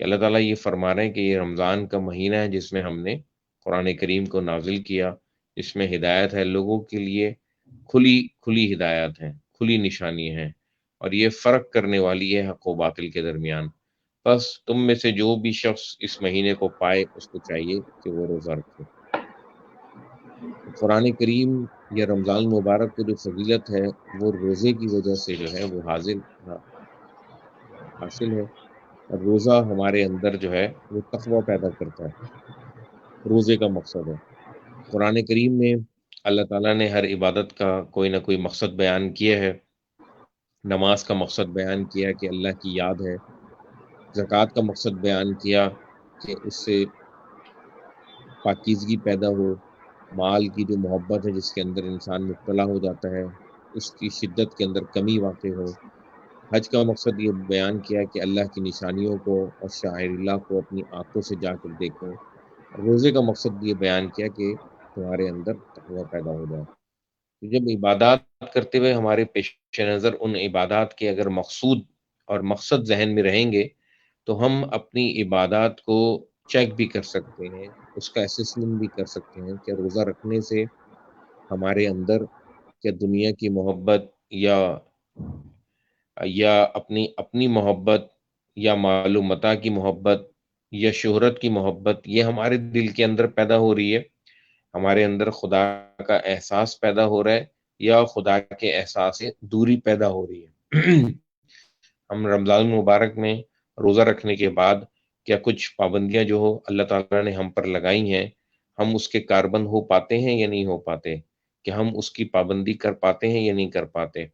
کہ اللہ تعالیٰ یہ فرما رہے ہیں کہ یہ رمضان کا مہینہ ہے جس میں ہم نے قرآن کریم کو نازل کیا، اس میں ہدایت ہے لوگوں کے لیے، کھلی کھلی ہدایت ہیں، کھلی نشانی ہیں، اور یہ فرق کرنے والی ہے حق و باطل کے درمیان۔ بس تم میں سے جو بھی شخص اس مہینے کو پائے اس کو چاہیے کہ وہ روزہ رکھے۔ قرآن کریم یا رمضان المبارک کو جو فضیلت ہے وہ روزے کی وجہ سے جو ہے وہ حاصل ہے، اور روزہ ہمارے اندر جو ہے وہ تقوی پیدا کرتا ہے، روزے کا مقصد ہے۔ قرآن کریم میں اللہ تعالیٰ نے ہر عبادت کا کوئی نہ کوئی مقصد بیان کیا ہے۔ نماز کا مقصد بیان کیا کہ اللہ کی یاد ہے، زکوٰۃ کا مقصد بیان کیا کہ اس سے پاکیزگی پیدا ہو، مال کی جو محبت ہے جس کے اندر انسان مبتلا ہو جاتا ہے اس کی شدت کے اندر کمی واقع ہو۔ حج کا مقصد یہ بیان کیا کہ اللہ کی نشانیوں کو اور شعائر اللہ کو اپنی آنکھوں سے جا کر دیکھیں۔ روزے کا مقصد یہ بیان کیا کہ تمہارے اندر تقوی پیدا ہو جائے۔ تو جب عبادات کرتے ہوئے ہمارے پیش نظر ان عبادات کے اگر مقصود اور مقصد ذہن میں رہیں گے تو ہم اپنی عبادات کو چیک بھی کر سکتے ہیں، اس کا اسسمنٹ بھی کر سکتے ہیں کہ روزہ رکھنے سے ہمارے اندر کیا دنیا کی محبت یا اپنی محبت یا مال و متاع کی محبت یا شہرت کی محبت یہ ہمارے دل کے اندر پیدا ہو رہی ہے، ہمارے اندر خدا کا احساس پیدا ہو رہا ہے یا خدا کے احساس سے دوری پیدا ہو رہی ہے۔ ہم رمضان المبارک میں روزہ رکھنے کے بعد کیا کچھ پابندیاں جو اللہ تعالیٰ نے ہم پر لگائی ہیں ہم اس کے کاربند ہو پاتے ہیں یا نہیں ہو پاتے؟ کہ ہم اس کی پابندی کر پاتے ہیں یا نہیں کر پاتے؟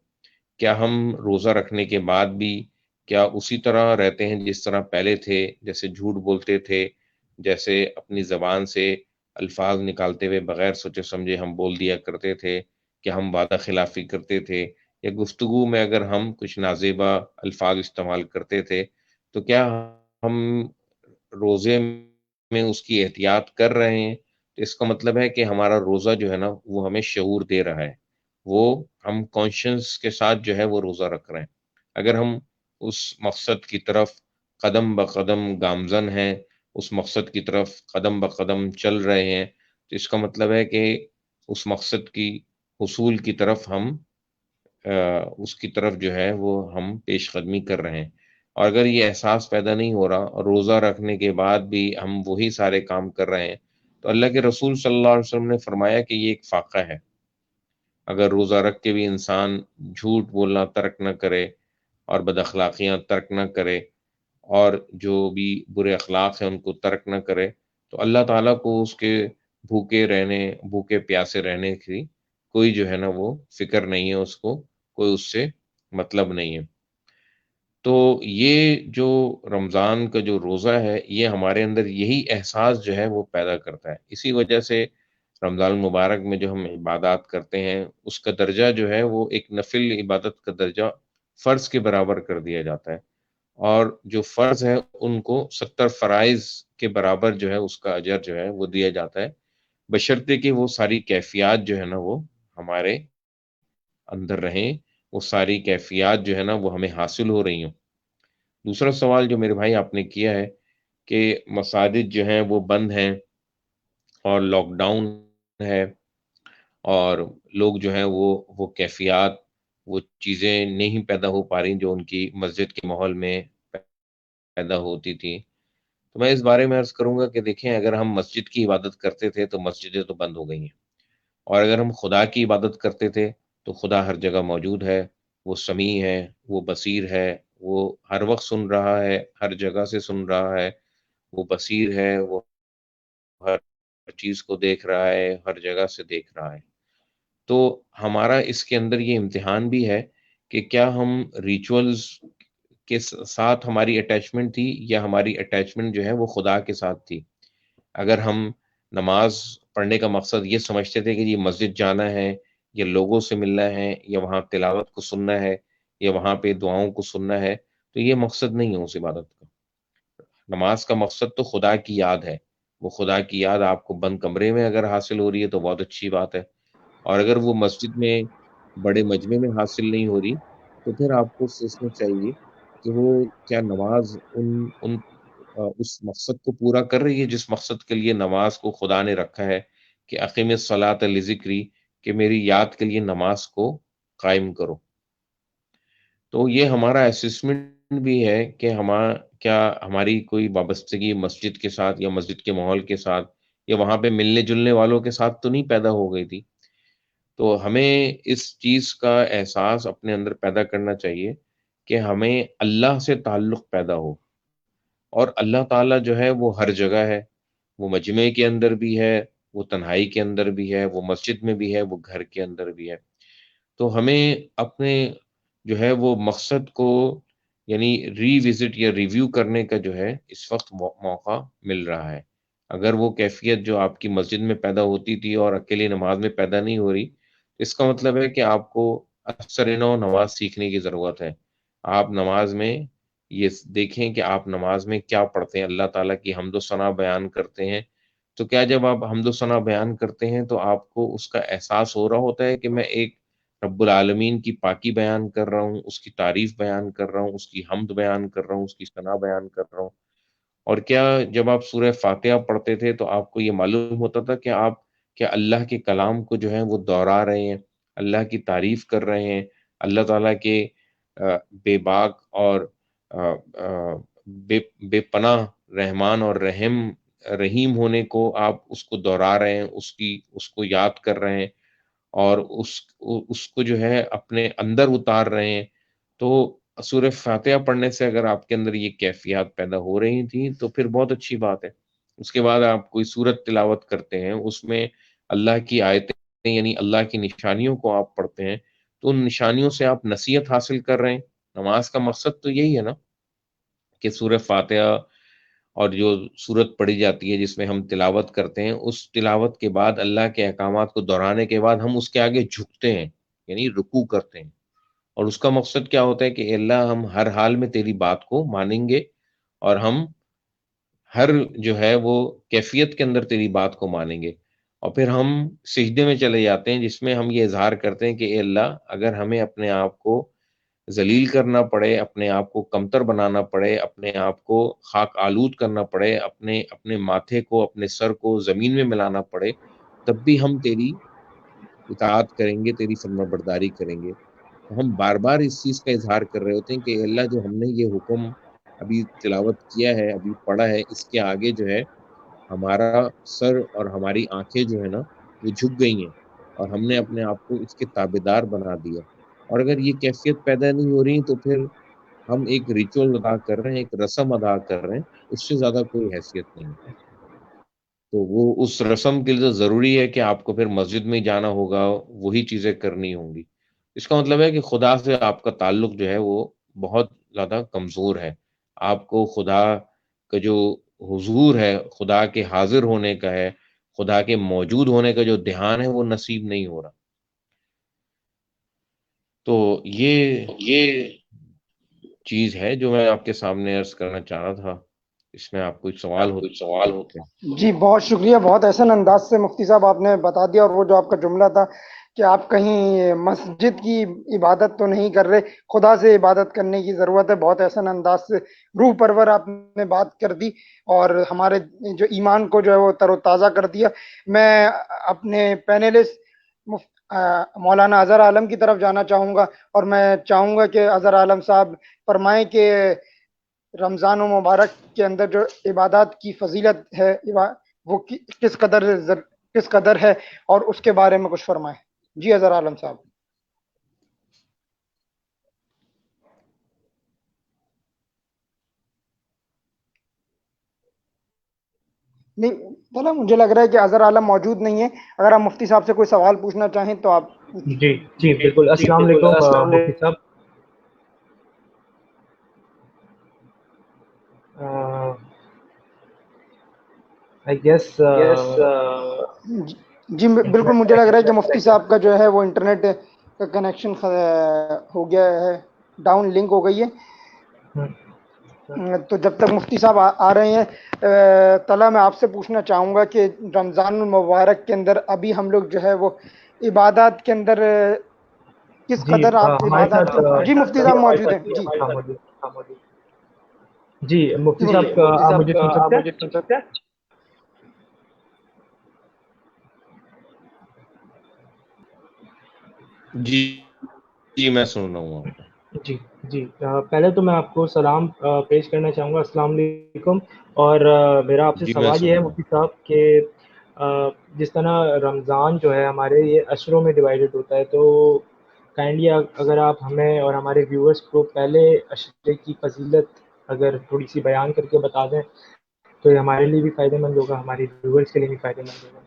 کیا ہم روزہ رکھنے کے بعد بھی کیا اسی طرح رہتے ہیں جس طرح پہلے تھے، جیسے جھوٹ بولتے تھے، جیسے اپنی زبان سے الفاظ نکالتے ہوئے بغیر سوچے سمجھے ہم بول دیا کرتے تھے، کہ ہم وعدہ خلافی کرتے تھے، یا گفتگو میں اگر ہم کچھ نازیبا الفاظ استعمال کرتے تھے تو کیا ہم روزے میں اس کی احتیاط کر رہے ہیں؟ تو اس کا مطلب ہے کہ ہمارا روزہ جو ہے نا وہ ہمیں شعور دے رہا ہے، وہ ہم کانشنس کے ساتھ جو ہے وہ روزہ رکھ رہے ہیں۔ اگر ہم اس مقصد کی طرف قدم بقدم گامزن ہیں، اس مقصد کی طرف قدم بقدم چل رہے ہیں، تو اس کا مطلب ہے کہ اس مقصد کی حصول کی طرف ہم اس کی طرف جو ہے وہ ہم پیش قدمی کر رہے ہیں۔ اور اگر یہ احساس پیدا نہیں ہو رہا اور روزہ رکھنے کے بعد بھی ہم وہی سارے کام کر رہے ہیں تو اللہ کے رسول صلی اللہ علیہ وسلم نے فرمایا کہ یہ ایک فاقہ ہے۔ اگر روزہ رکھ کے بھی انسان جھوٹ بولنا ترک نہ کرے اور بد اخلاقیاں ترک نہ کرے اور جو بھی برے اخلاق ہیں ان کو ترک نہ کرے تو اللہ تعالیٰ کو اس کے بھوکے پیاسے رہنے کی کوئی جو ہے نا وہ فکر نہیں ہے، اس کو کوئی اس سے مطلب نہیں ہے۔ تو یہ جو رمضان کا جو روزہ ہے یہ ہمارے اندر یہی احساس جو ہے وہ پیدا کرتا ہے۔ اسی وجہ سے رمضان المبارک میں جو ہم عبادات کرتے ہیں اس کا درجہ جو ہے وہ ایک نفل عبادت کا درجہ فرض کے برابر کر دیا جاتا ہے، اور جو فرض ہے ان کو 70 فرائض کے برابر جو ہے اس کا اجر جو ہے وہ دیا جاتا ہے، بشرطے کہ وہ ساری کیفیات جو ہے نا وہ ہمارے اندر رہیں، وہ ساری کیفیات جو ہے نا وہ ہمیں حاصل ہو رہی ہوں۔ دوسرا سوال جو میرے بھائی آپ نے کیا ہے کہ مساجد جو ہیں وہ بند ہیں اور لاک ڈاؤن ہے اور لوگ جو ہیں وہ کیفیات وہ چیزیں نہیں پیدا ہو پا رہی جو ان کی مسجد کے ماحول میں پیدا ہوتی تھی، تو میں اس بارے میں عرض کروں گا کہ دیکھیں اگر ہم مسجد کی عبادت کرتے تھے تو مسجدیں تو بند ہو گئی ہیں، اور اگر ہم خدا کی عبادت کرتے تھے تو خدا ہر جگہ موجود ہے، وہ سمیع ہے، وہ بصیر ہے، وہ ہر وقت سن رہا ہے، ہر جگہ سے سن رہا ہے، وہ بصیر ہے، وہ ہر چیز کو دیکھ رہا ہے، ہر جگہ سے دیکھ رہا ہے۔ تو ہمارا اس کے اندر یہ امتحان بھی ہے کہ کیا ہم ریچولز کے ساتھ ہماری اٹیچمنٹ تھی یا ہماری اٹیچمنٹ جو ہے وہ خدا کے ساتھ تھی۔ اگر ہم نماز پڑھنے کا مقصد یہ سمجھتے تھے کہ یہ مسجد جانا ہے یا لوگوں سے ملنا ہے یا وہاں تلاوت کو سننا ہے یا وہاں پہ دعاؤں کو سننا ہے تو یہ مقصد نہیں ہے اس عبادت کا۔ نماز کا مقصد تو خدا کی یاد ہے، وہ خدا کی یاد آپ کو بند کمرے میں اگر حاصل ہو رہی ہے تو بہت اچھی بات ہے، اور اگر وہ مسجد میں بڑے مجمع میں حاصل نہیں ہو رہی تو پھر آپ کو سوچنا چاہیے کہ وہ کیا نماز ان اس مقصد کو پورا کر رہی ہے جس مقصد کے لیے نماز کو خدا نے رکھا ہے کہ اقیم الصلاۃ لذکری، کہ میری یاد کے لیے نماز کو قائم کرو. تو یہ ہمارا اسسمنٹ بھی ہے کہ کیا ہماری کوئی وابستگی مسجد کے ساتھ یا مسجد کے ماحول کے ساتھ یا وہاں پہ ملنے جلنے والوں کے ساتھ تو نہیں پیدا ہو گئی تھی. تو ہمیں اس چیز کا احساس اپنے اندر پیدا کرنا چاہیے کہ ہمیں اللہ سے تعلق پیدا ہو. اور اللہ تعالیٰ جو ہے وہ ہر جگہ ہے، وہ مجمع کے اندر بھی ہے، وہ تنہائی کے اندر بھی ہے، وہ مسجد میں بھی ہے، وہ گھر کے اندر بھی ہے. تو ہمیں اپنے جو ہے وہ مقصد کو یعنی ری وزٹ یا ریویو کرنے کا جو ہے اس وقت موقع مل رہا ہے. اگر وہ کیفیت جو آپ کی مسجد میں پیدا ہوتی تھی اور اکیلی نماز میں پیدا نہیں ہو رہی، اس کا مطلب ہے کہ آپ کو اکثر نو نماز سیکھنے کی ضرورت ہے. آپ نماز میں یہ دیکھیں کہ آپ نماز میں کیا پڑھتے ہیں. اللہ تعالیٰ کی حمد و ثنا بیان کرتے ہیں، تو کیا جب آپ حمد و ثنا بیان کرتے ہیں تو آپ کو اس کا احساس ہو رہا ہوتا ہے کہ میں ایک رب العالمین کی پاکی بیان کر رہا ہوں، اس کی تعریف بیان کر رہا ہوں، اس کی حمد بیان کر رہا ہوں، اس کی ثنا بیان کر رہا ہوں؟ اور کیا جب آپ سورہ فاتحہ پڑھتے تھے تو آپ کو یہ معلوم ہوتا تھا کہ آپ کیا اللہ کے کلام کو جو ہے وہ دہرا رہے ہیں، اللہ کی تعریف کر رہے ہیں، اللہ تعالیٰ کے بے باک اور بے پناہ رحمان اور رحیم ہونے کو آپ اس کو دہرا رہے ہیں، اس کو یاد کر رہے ہیں اور اس کو جو ہے اپنے اندر اتار رہے ہیں. تو سورہ فاتحہ پڑھنے سے اگر آپ کے اندر یہ کیفیات پیدا ہو رہی تھیں تو پھر بہت اچھی بات ہے. اس کے بعد آپ کوئی سورت تلاوت کرتے ہیں، اس میں اللہ کی آیتیں یعنی اللہ کی نشانیوں کو آپ پڑھتے ہیں، تو ان نشانیوں سے آپ نصیحت حاصل کر رہے ہیں. نماز کا مقصد تو یہی ہے نا کہ سورہ فاتحہ اور جو سورت پڑھی جاتی ہے جس میں ہم تلاوت کرتے ہیں، اس تلاوت کے بعد اللہ کے احکامات کو دہرانے کے بعد ہم اس کے آگے جھکتے ہیں یعنی رکوع کرتے ہیں. اور اس کا مقصد کیا ہوتا ہے کہ اے اللہ ہم ہر حال میں تیری بات کو مانیں گے اور ہم ہر جو ہے وہ کیفیت کے اندر تیری بات کو مانیں گے. اور پھر ہم سجدے میں چلے جاتے ہیں جس میں ہم یہ اظہار کرتے ہیں کہ اے اللہ اگر ہمیں اپنے آپ کو ذلیل کرنا پڑے، اپنے آپ کو کمتر بنانا پڑے، اپنے آپ کو خاک آلود کرنا پڑے، اپنے ماتھے کو، اپنے سر کو زمین میں ملانا پڑے، تب بھی ہم تیری اطاعت کریں گے، تیری فرما برداری کریں گے. تو ہم بار بار اس چیز کا اظہار کر رہے ہوتے ہیں کہ اللہ جو ہم نے یہ حکم ابھی تلاوت کیا ہے، ابھی پڑھا ہے، اس کے آگے جو ہے ہمارا سر اور ہماری آنکھیں جو ہے نا وہ جھک گئی ہیں اور ہم نے اپنے آپ کو اس کے تابعدار بنا دیا. اور اگر یہ کیفیت پیدا نہیں ہو رہی تو پھر ہم ایک ریچول ادا کر رہے ہیں، ایک رسم ادا کر رہے ہیں، اس سے زیادہ کوئی حیثیت نہیں ہے. تو وہ اس رسم کے لیے ضروری ہے کہ آپ کو پھر مسجد میں جانا ہوگا، وہی چیزیں کرنی ہوں گی. اس کا مطلب ہے کہ خدا سے آپ کا تعلق جو ہے وہ بہت زیادہ کمزور ہے. آپ کو خدا کا جو حضور ہے، خدا کے حاضر ہونے کا ہے، خدا کے موجود ہونے کا جو دھیان ہے وہ نصیب نہیں ہو رہا. تو یہ چیز ہے جو میں آپ کے سامنے عرض کرنا چاہ رہا تھا. اس میں آپ کوئی سوال ہو کیا؟ جی بہت شکریہ، بہت احسن انداز سے مفتی صاحب آپ نے بتا دیا. اور وہ جو آپ کا جملہ تھا کہ آپ کہیں مسجد کی عبادت تو نہیں کر رہے، خدا سے عبادت کرنے کی ضرورت ہے، بہت احسن انداز سے روح پرور آپ نے بات کر دی اور ہمارے جو ایمان کو جو ہے وہ تر و تازہ کر دیا. میں اپنے پینلسٹ مولانا اظہر عالم کی طرف جانا چاہوں گا اور میں چاہوں گا کہ اظہر عالم صاحب فرمائیں کہ رمضان و مبارک کے اندر جو عبادات کی فضیلت ہے وہ کس قدر ہے اور اس کے بارے میں کچھ فرمائیں. جی اظہر عالم صاحب. نہیں بولا، مجھے لگ رہا ہے کہ اظہر عالم موجود نہیں ہے. اگر آپ مفتی صاحب سے کوئی سوال پوچھنا چاہیں تو آپ. جی جی بالکل. السلام علیکم مفتی صاحب. آئی گیس جی بالکل، مجھے لگ رہا ہے کہ مفتی صاحب کا جو ہے وہ انٹرنیٹ کا کنیکشن ہو گیا ہے، ڈاؤن لنک ہو گئی ہے. تو جب تک مفتی صاحب آ رہے ہیں طلحہ، میں آپ سے پوچھنا چاہوں گا کہ رمضان المبارک کے اندر ابھی ہم لوگ جو ہے وہ عبادات کے اندر کس جی قدر آپ ہمارے عبادات ساتھ جی مفتی صاحب موجود ہیں. جی جی مفتی صاحب آپ مجھے سن سکتے ہیں؟ جی جی میں سن رہا ہوں آپ کو. جی جی پہلے تو میں آپ کو سلام پیش کرنا چاہوں گا، السلام علیکم. اور میرا آپ سے جی میں سوال یہ سن ہے رہا ہوں. مفتی صاحب کہ جس طرح رمضان جو ہے ہمارے یہ عشروں میں ڈیوائیڈڈ ہوتا ہے، تو کائنڈلی اگر آپ ہمیں اور ہمارے ویورز کو پہلے عشرے کی فضیلت اگر تھوڑی سی بیان کر کے بتا دیں تو یہ ہمارے لیے بھی فائدہ مند ہوگا، ہمارے ویورز کے لیے بھی فائدہ مند ہوگا.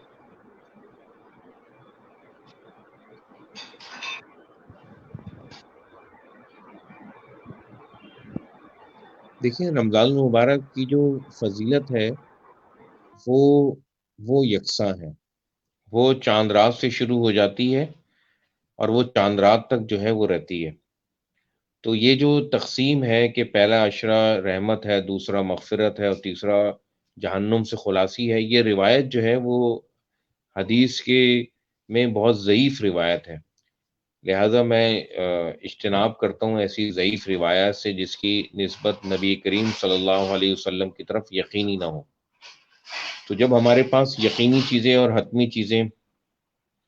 دیکھیں رمضان المبارک کی جو فضیلت ہے وہ وہ یکساں ہے. وہ چاند رات سے شروع ہو جاتی ہے اور وہ چاند رات تک جو ہے وہ رہتی ہے. تو یہ جو تقسیم ہے کہ پہلا عشرہ رحمت ہے، دوسرا مغفرت ہے اور تیسرا جہنم سے خلاصی ہے، یہ روایت جو ہے وہ حدیث کے میں بہت ضعیف روایت ہے. لہذا میں اجتناب کرتا ہوں ایسی ضعیف روایت سے جس کی نسبت نبی کریم صلی اللہ علیہ وسلم کی طرف یقینی نہ ہو. تو جب ہمارے پاس یقینی چیزیں اور حتمی چیزیں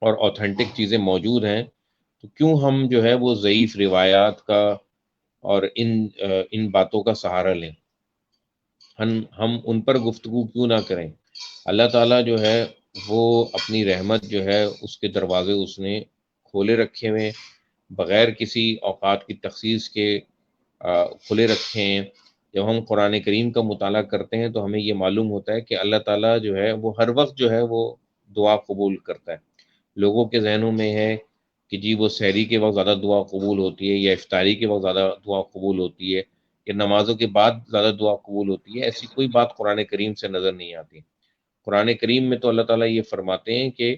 اور اوتھینٹک چیزیں موجود ہیں تو کیوں ہم جو ہے وہ ضعیف روایات کا اور ان باتوں کا سہارا لیں. ہم ان پر گفتگو کیوں نہ کریں. اللہ تعالیٰ جو ہے وہ اپنی رحمت جو ہے اس کے دروازے اس نے کھولے رکھے ہوئے بغیر کسی اوقات کی تخصیص کے کھلے رکھے ہیں. جب ہم قرآن کریم کا مطالعہ کرتے ہیں تو ہمیں یہ معلوم ہوتا ہے کہ اللہ تعالیٰ جو ہے وہ ہر وقت جو ہے وہ دعا قبول کرتا ہے. لوگوں کے ذہنوں میں ہے کہ جی وہ سحری کے وقت زیادہ دعا قبول ہوتی ہے یا افطاری کے وقت زیادہ دعا قبول ہوتی ہے یا نمازوں کے بعد زیادہ دعا قبول ہوتی ہے. ایسی کوئی بات قرآن کریم سے نظر نہیں آتی. قرآن کریم میں تو اللہ تعالیٰ یہ فرماتے ہیں کہ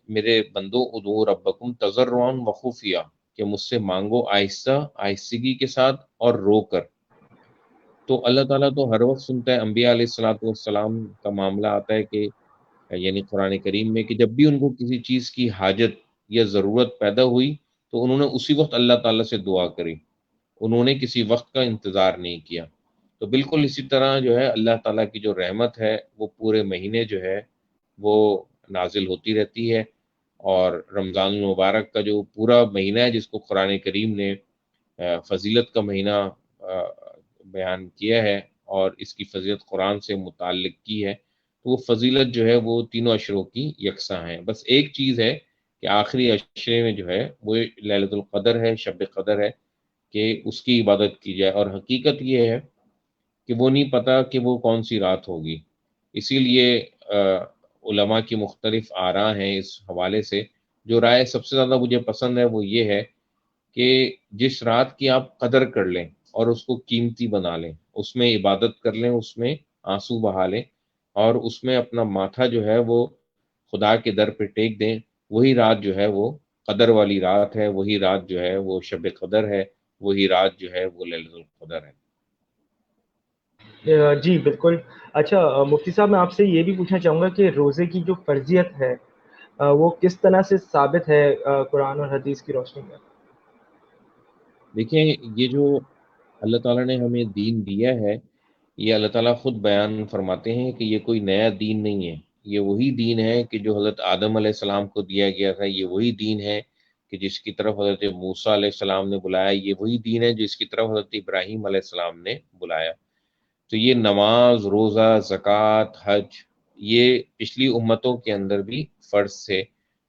میرے بندو ادعوا ربکم تضرعا وخفیہ، کہ مجھ سے مانگو آہستہ آہستگی کے ساتھ اور رو کر. تو اللہ تعالیٰ تو ہر وقت سنتا ہے. انبیاء علیہ الصلوۃ والسلام کا معاملہ آتا ہے کہ یعنی قرآن کریم میں کہ جب بھی ان کو کسی چیز کی حاجت یا ضرورت پیدا ہوئی تو انہوں نے اسی وقت اللہ تعالیٰ سے دعا کری، انہوں نے کسی وقت کا انتظار نہیں کیا. تو بالکل اسی طرح جو ہے اللہ تعالیٰ کی جو رحمت ہے وہ پورے مہینے جو ہے وہ نازل ہوتی رہتی ہے. اور رمضان المبارک کا جو پورا مہینہ ہے جس کو قرآن کریم نے فضیلت کا مہینہ بیان کیا ہے اور اس کی فضیلت قرآن سے متعلق کی ہے، تو وہ فضیلت جو ہے وہ تینوں عشروں کی یکساں ہے. بس ایک چیز ہے کہ آخری عشرے میں جو ہے وہ لیلۃ القدر ہے، شب قدر ہے، کہ اس کی عبادت کی جائے. اور حقیقت یہ ہے کہ وہ نہیں پتا کہ وہ کون سی رات ہوگی. اسی لیے علماء کی مختلف آراء ہیں اس حوالے سے. جو رائے سب سے زیادہ مجھے پسند ہے وہ یہ ہے کہ جس رات کی آپ قدر کر لیں اور اس کو قیمتی بنا لیں، اس میں عبادت کر لیں، اس میں آنسو بہا لیں اور اس میں اپنا ماتھا جو ہے وہ خدا کے در پہ ٹیک دیں، وہی رات جو ہے وہ قدر والی رات ہے، وہی رات جو ہے وہ شب قدر ہے، وہی رات جو ہے وہ لیلۃ القدر ہے. جی بالکل. اچھا مفتی صاحب میں آپ سے یہ بھی پوچھنا چاہوں گا کہ روزے کی جو فرضیت ہے وہ کس طرح سے ثابت ہے قرآن اور حدیث کی روشنی میں؟ دیکھیں یہ جو اللہ تعالیٰ نے ہمیں دین دیا ہے یہ اللہ تعالیٰ خود بیان فرماتے ہیں کہ یہ کوئی نیا دین نہیں ہے. یہ وہی دین ہے کہ جو حضرت آدم علیہ السلام کو دیا گیا تھا. یہ وہی دین ہے کہ جس کی طرف حضرت موسیٰ علیہ السلام نے بلایا. یہ وہی دین ہے جس کی طرف حضرت ابراہیم علیہ السلام نے بلایا. تو یہ نماز، روزہ، زکوٰۃ، حج یہ پچھلی امتوں کے اندر بھی فرض تھے.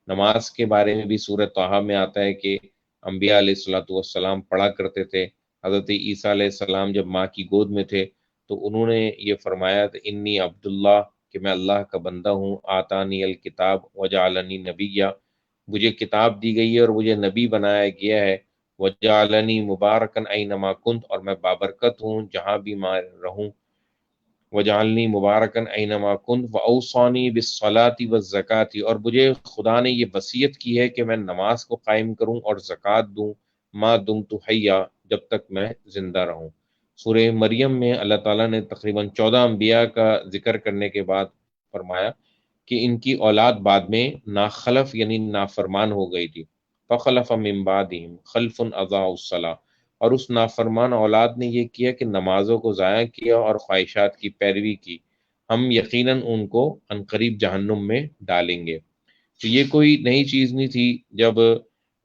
نماز کے بارے میں بھی سورہ طٰہٰ میں آتا ہے کہ انبیاء علیہ الصلوۃ والسلام پڑھا کرتے تھے. حضرت عیسیٰ علیہ السلام جب ماں کی گود میں تھے تو انہوں نے یہ فرمایا تھا انی عبداللہ، کہ میں اللہ کا بندہ ہوں، آتانی الکتاب وجعلنی نبیہ، مجھے کتاب دی گئی ہے اور مجھے نبی بنایا گیا ہے. وجعلنی مبارکن اینما کنت، اور میں بابرکت ہوں جہاں بھی میں رہوں. وجعلنی مبارکن اینما کنت واوصانی بالصلاۃ والزکاۃ، اور مجھے خدا نے یہ وصیت کی ہے کہ میں نماز کو قائم کروں اور زکوٰۃ دوں ما دمت حیا، جب تک میں زندہ رہوں. سورہ مریم میں اللہ تعالیٰ نے تقریباً 14 انبیاء کا ذکر کرنے کے بعد فرمایا کہ ان کی اولاد بعد میں ناخلف یعنی نافرمان ہو گئی تھی. فخلف من بعدہم خلف اضاعوا الصلاۃ، اور اس نافرمان اولاد نے یہ کیا کہ نمازوں کو ضائع کیا اور خواہشات کی پیروی کی، ہم یقیناً ان کو عنقریب جہنم میں ڈالیں گے۔ تو یہ کوئی نئی چیز نہیں تھی، جب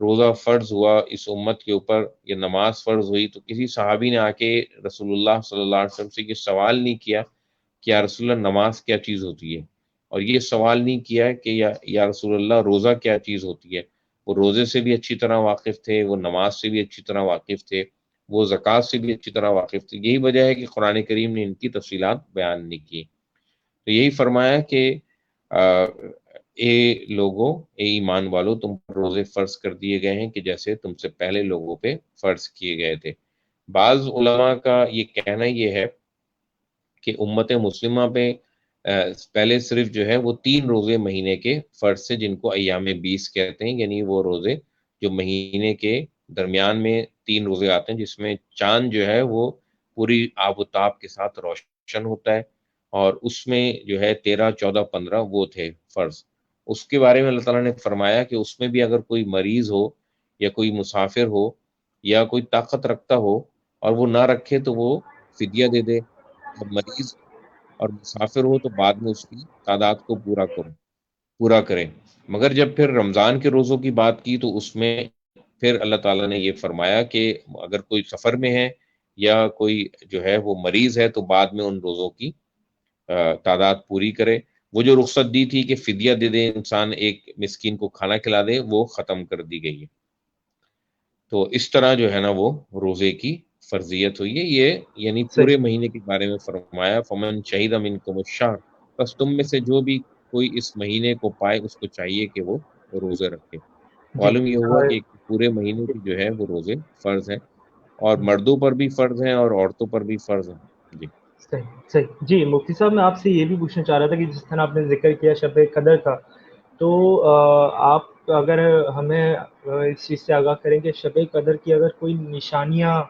روزہ فرض ہوا اس امت کے اوپر، یہ نماز فرض ہوئی، تو کسی صحابی نے آ کے رسول اللہ صلی اللہ علیہ وسلم سے یہ سوال نہیں کیا کہ یا رسول اللہ نماز کیا چیز ہوتی ہے، اور یہ سوال نہیں کیا کہ یا رسول اللہ روزہ کیا چیز ہوتی ہے۔ وہ روزے سے بھی اچھی طرح واقف تھے، وہ نماز سے بھی اچھی طرح واقف تھے، وہ زکوٰۃ سے بھی اچھی طرح واقف تھے۔ یہی وجہ ہے کہ قرآن کریم نے ان کی تفصیلات بیان نہیں کی۔ تو یہی فرمایا کہ اے لوگوں، اے ایمان والو، تم پر روزے فرض کر دیے گئے ہیں کہ جیسے تم سے پہلے لوگوں پہ فرض کیے گئے تھے۔ بعض علماء کا یہ کہنا یہ ہے کہ امت مسلمہ پہ پہلے صرف جو ہے وہ 3 روزے مہینے کے فرض سے، جن کو ایام 20 کہتے ہیں، یعنی وہ روزے جو مہینے کے درمیان میں 3 روزے آتے ہیں، جس میں چاند جو ہے وہ پوری آب و تاب کے ساتھ روشن ہوتا ہے، اور اس میں جو ہے 13، 14، 15 وہ تھے فرض۔ اس کے بارے میں اللہ تعالیٰ نے فرمایا کہ اس میں بھی اگر کوئی مریض ہو یا کوئی مسافر ہو یا کوئی طاقت رکھتا ہو اور وہ نہ رکھے تو وہ فدیہ دے دے، اور مریض اور مسافر ہو تو بعد میں اس کی تعداد کو پورا کرے۔ مگر جب پھر رمضان کے روزوں کی بات کی تو اس میں پھر اللہ تعالیٰ نے یہ فرمایا کہ اگر کوئی سفر میں ہے یا کوئی جو ہے وہ مریض ہے تو بعد میں ان روزوں کی تعداد پوری کرے۔ وہ جو رخصت دی تھی کہ فدیہ دے دے انسان، ایک مسکین کو کھانا کھلا دے، وہ ختم کر دی گئی ہے۔ تو اس طرح جو ہے نا وہ روزے کی فرضیت ہوئی ہے۔ یہ یعنی پورے مہینے کے بارے میں فرمایا، فمن شہید منکم الشہر، بس تم میں سے جو بھی کوئی اس مہینے کو پائے اس کو چاہیے کہ وہ روزے رکھے۔ معلوم یہ ہوا کہ پورے مہینے کی جو ہے وہ روزے فرض ہیں، اور مردوں پر بھی فرض ہیں اور عورتوں پر بھی فرض ہیں۔ جی صحیح جی مفتی صاحب، میں آپ سے یہ بھی پوچھنا چاہ رہا تھا کہ جس طرح آپ نے ذکر کیا شب قدر کا، تو آپ اگر ہمیں اس چیز سے آگاہ کریں کہ شب قدر کی اگر کوئی نشانیاں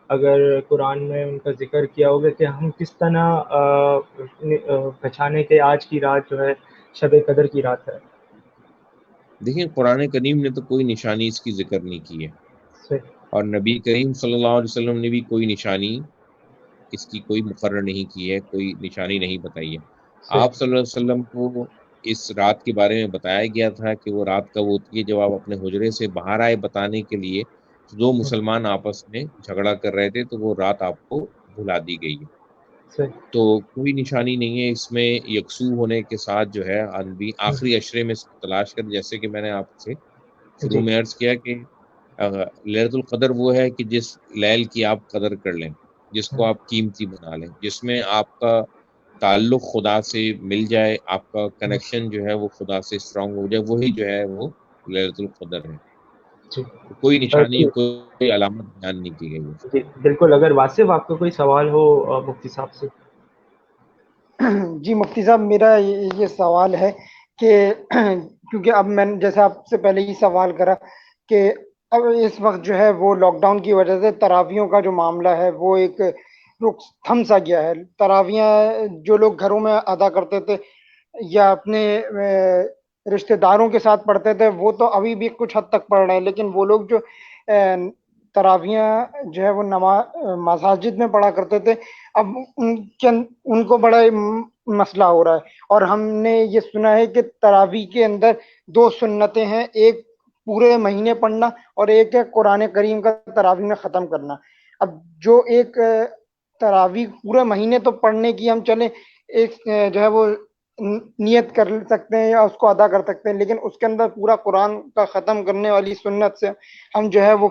اگر قرآن میں ان کا ذکر کیا ہوگا کہ ہم کس طرح پہچانے کہ آج کی رات جو ہے شب قدر کی رات ہے؟ دیکھیں، قرآن کریم نے تو کوئی نشانی اس کی ذکر نہیں کی ہے، اور نبی کریم صلی اللہ علیہ وسلم نے بھی کوئی نشانی اس کی کوئی مقرر نہیں کی ہے، کوئی نشانی نہیں بتائی ہے۔ آپ صلی اللہ علیہ وسلم کو اس رات کے بارے میں بتایا گیا تھا کہ وہ رات کب ہوتی ہے۔ جب آپ اپنے حجرے سے باہر آئے بتانے کے لیے، دو مسلمان آپس میں جھگڑا کر رہے تھے، تو وہ رات آپ کو بھلا دی گئی ہے۔ تو کوئی نشانی نہیں ہے اس میں۔ یکسو ہونے کے ساتھ جو ہے آدمی آخری عشرے میں تلاش کر، جیسے کہ میں نے آپ سے شروع میں عرض کیا کہ لیلۃ القدر وہ ہے کہ جس لیل کی آپ قدر کر لیں، جس کو آپ قیمتی بنا لیں، جس میں آپ کا تعلق خدا سے مل جائے، آپ کا کنیکشن جو ہے وہ خدا سے اسٹرانگ ہو جائے، وہی جو ہے وہ لیلۃ القدر ہے۔ کوئی نشانی، کوئی علامت بیان نہیں کی گئی ہے۔ جی بالکل، اگر واصف آپ کا کوئی سوال ہو مفتی صاحب سے۔ جی مفتی صاحب، میرا یہ سوال ہے کہ کیونکہ اب میں نے جیسے آپ سے پہلے ہی سوال کرا کہ اب اس وقت جو ہے وہ لاک ڈاؤن کی وجہ سے تراویحوں کا جو معاملہ ہے وہ ایک تھم سا گیا ہے۔ تراویحاں جو لوگ گھروں میں ادا کرتے تھے یا اپنے رشتہ داروں کے ساتھ پڑھتے تھے وہ تو ابھی بھی کچھ حد تک پڑھ رہے ہیں، لیکن وہ لوگ جو تراویحاں جو ہے وہ مساجد میں پڑھا کرتے تھے، اب ان کو بڑا مسئلہ ہو رہا ہے۔ اور ہم نے یہ سنا ہے کہ تراویح کے اندر 2 سنتیں ہیں، ایک پورے مہینے پڑھنا اور ایک ہے قرآن کریم کا تراویح میں ختم کرنا۔ اب جو ایک تراویح پورے مہینے تو پڑھنے کی ہم چلیں ایک جو ہے وہ نیت کر سکتے ہیں یا اس کو ادا کر سکتے ہیں، لیکن اس کے اندر پورا قرآن کا ختم کرنے والی سنت سے ہم جو ہے وہ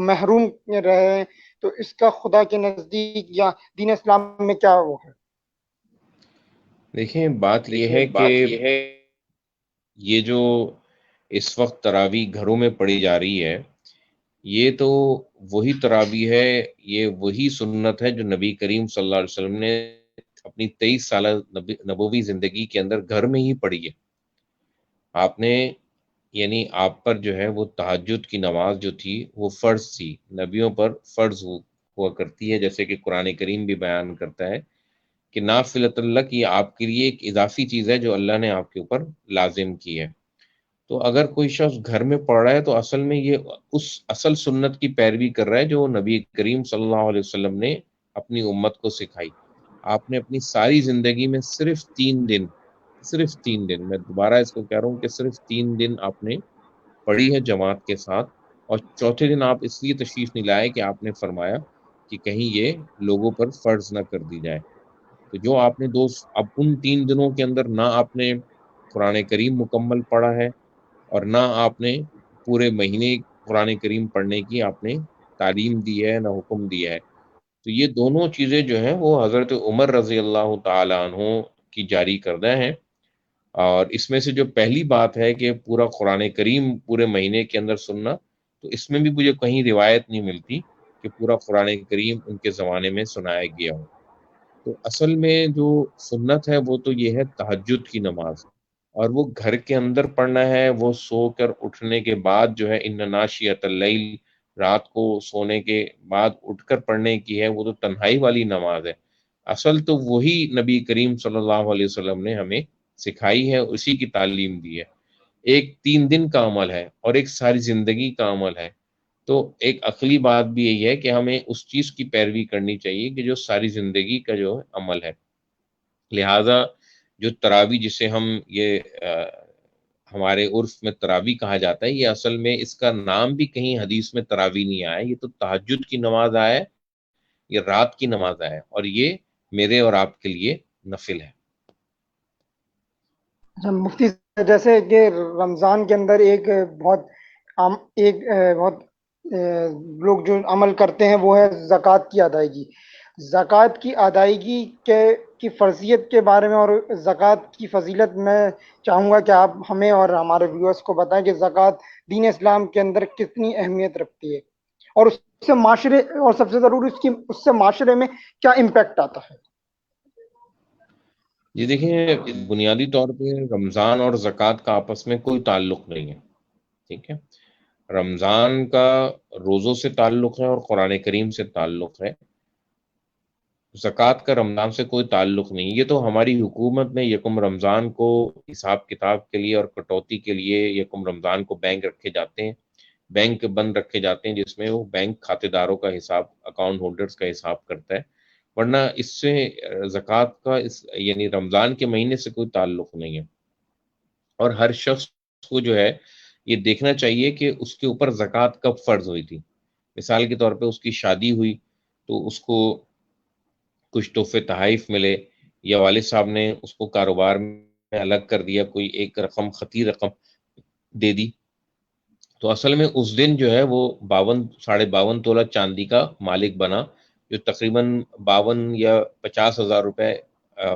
محروم رہے ہیں، تو اس کا خدا کے نزدیک یا دین اسلام میں کیا وہ ہے؟ دیکھیں، بات یہ ہے کہ یہ جو اس وقت تراویح گھروں میں پڑھی جا رہی ہے، یہ تو وہی تراویح ہے، یہ وہی سنت ہے جو نبی کریم صلی اللہ علیہ وسلم نے اپنی 23 سالہ نبوی زندگی کے اندر گھر میں ہی پڑھی ہے۔ آپ نے یعنی آپ پر جو ہے وہ تہجد کی نماز جو تھی وہ فرض تھی، نبیوں پر فرض ہوا کرتی ہے، جیسے کہ قرآن کریم بھی بیان کرتا ہے کہ نافلۃ اللہ کی آپ کے لیے ایک اضافی چیز ہے جو اللہ نے آپ کے اوپر لازم کی ہے۔ تو اگر کوئی شخص گھر میں پڑھ رہا ہے تو اصل میں یہ اس اصل سنت کی پیروی کر رہا ہے جو نبی کریم صلی اللہ علیہ وسلم نے اپنی امت کو سکھائی. آپ نے اپنی ساری زندگی میں صرف 3 دن، میں دوبارہ اس کو کہہ رہا ہوں کہ صرف 3 دن آپ نے پڑھی ہے جماعت کے ساتھ، اور چوتھے دن آپ اس لیے تشریف نہیں لائے کہ آپ نے فرمایا کہ کہیں یہ لوگوں پر فرض نہ کر دی جائے. تو جو آپ نے اب ان 3 دنوں کے اندر نہ آپ نے قرآن کریم مکمل پڑھا ہے، اور نہ آپ نے پورے مہینے قرآن کریم پڑھنے کی آپ نے تعلیم دی ہے، نہ حکم دیا ہے. تو یہ دونوں چیزیں جو ہیں وہ حضرت عمر رضی اللہ تعالی عنہ کی جاری کردہ ہیں. اور اس میں سے جو پہلی بات ہے کہ پورا قرآن کریم پورے مہینے کے اندر سننا، تو اس میں بھی مجھے کہیں روایت نہیں ملتی کہ پورا قرآن کریم ان کے زمانے میں سنایا گیا ہو. تو اصل میں جو سنت ہے وہ تو یہ ہے تہجد کی نماز، اور وہ گھر کے اندر پڑھنا ہے، وہ سو کر اٹھنے کے بعد جو ہے ان ناشیۃ اللیل، رات کو سونے کے بعد اٹھ کر پڑھنے کی ہے، وہ تو تنہائی والی نماز ہے. اصل تو وہی نبی کریم صلی اللہ علیہ وسلم نے ہمیں سکھائی ہے، اسی کی تعلیم دی ہے. ایک 3 دن کا عمل ہے اور ایک ساری زندگی کا عمل ہے. تو ایک عقلی بات بھی یہی ہے کہ ہمیں اس چیز کی پیروی کرنی چاہیے کہ جو ساری زندگی کا جو عمل ہے. لہذا جو تراوی جسے ہم یہ ہمارے عرف میں تراوی کہا جاتا ہے، یہ اصل میں اس کا نام بھی کہیں حدیث میں تراوی نہیں آیا، یہ تو تہجد کی نماز آیا ہے، یہ رات کی نماز آیا ہے، اور یہ میرے اور آپ کے لیے نفل ہے. مفتی صاحب، جیسے کہ رمضان کے اندر ایک بہت عام بہت لوگ جو عمل کرتے ہیں وہ ہے زکوٰۃ کی ادائیگی. زکوٰۃ کی ادائیگی کی فرضیت کے بارے میں اور زکوٰۃ کی فضیلت میں چاہوں گا کہ آپ ہمیں اور ہمارے ویورز کو بتائیں کہ زکوٰۃ دین اسلام کے اندر کتنی اہمیت رکھتی ہے، اور اس سے معاشرے، اور سب سے ضروری اس سے معاشرے میں کیا امپیکٹ آتا ہے. یہ دیکھیں، بنیادی طور پہ رمضان اور زکوٰۃ کا آپس میں کوئی تعلق نہیں ہے. ٹھیک ہے، رمضان کا روزوں سے تعلق ہے اور قرآن کریم سے تعلق ہے، زکوٰۃ کا رمضان سے کوئی تعلق نہیں. یہ تو ہماری حکومت نے یکم رمضان کو حساب کتاب کے لیے اور کٹوتی کے لیے یکم رمضان کو بینک رکھے جاتے ہیں، بینک بند رکھے جاتے ہیں، جس میں وہ بینک کھاتے داروں کا حساب، اکاؤنٹ ہولڈرز کا حساب کرتا ہے. ورنہ اس سے زکوٰۃ کا یعنی رمضان کے مہینے سے کوئی تعلق نہیں ہے. اور ہر شخص کو جو ہے یہ دیکھنا چاہیے کہ اس کے اوپر زکوٰۃ کب فرض ہوئی تھی. مثال کے طور پہ اس کی شادی ہوئی تو اس کو کچھ تحفے تحائف ملے، یا والد صاحب نے اس کو کاروبار میں الگ کر دیا، کوئی ایک رقم، خطی رقم دے دی، تو اصل میں اس دن جو ہے وہ 52 تولہ چاندی کا مالک بنا، جو تقریباً 52 یا 50 ہزار روپے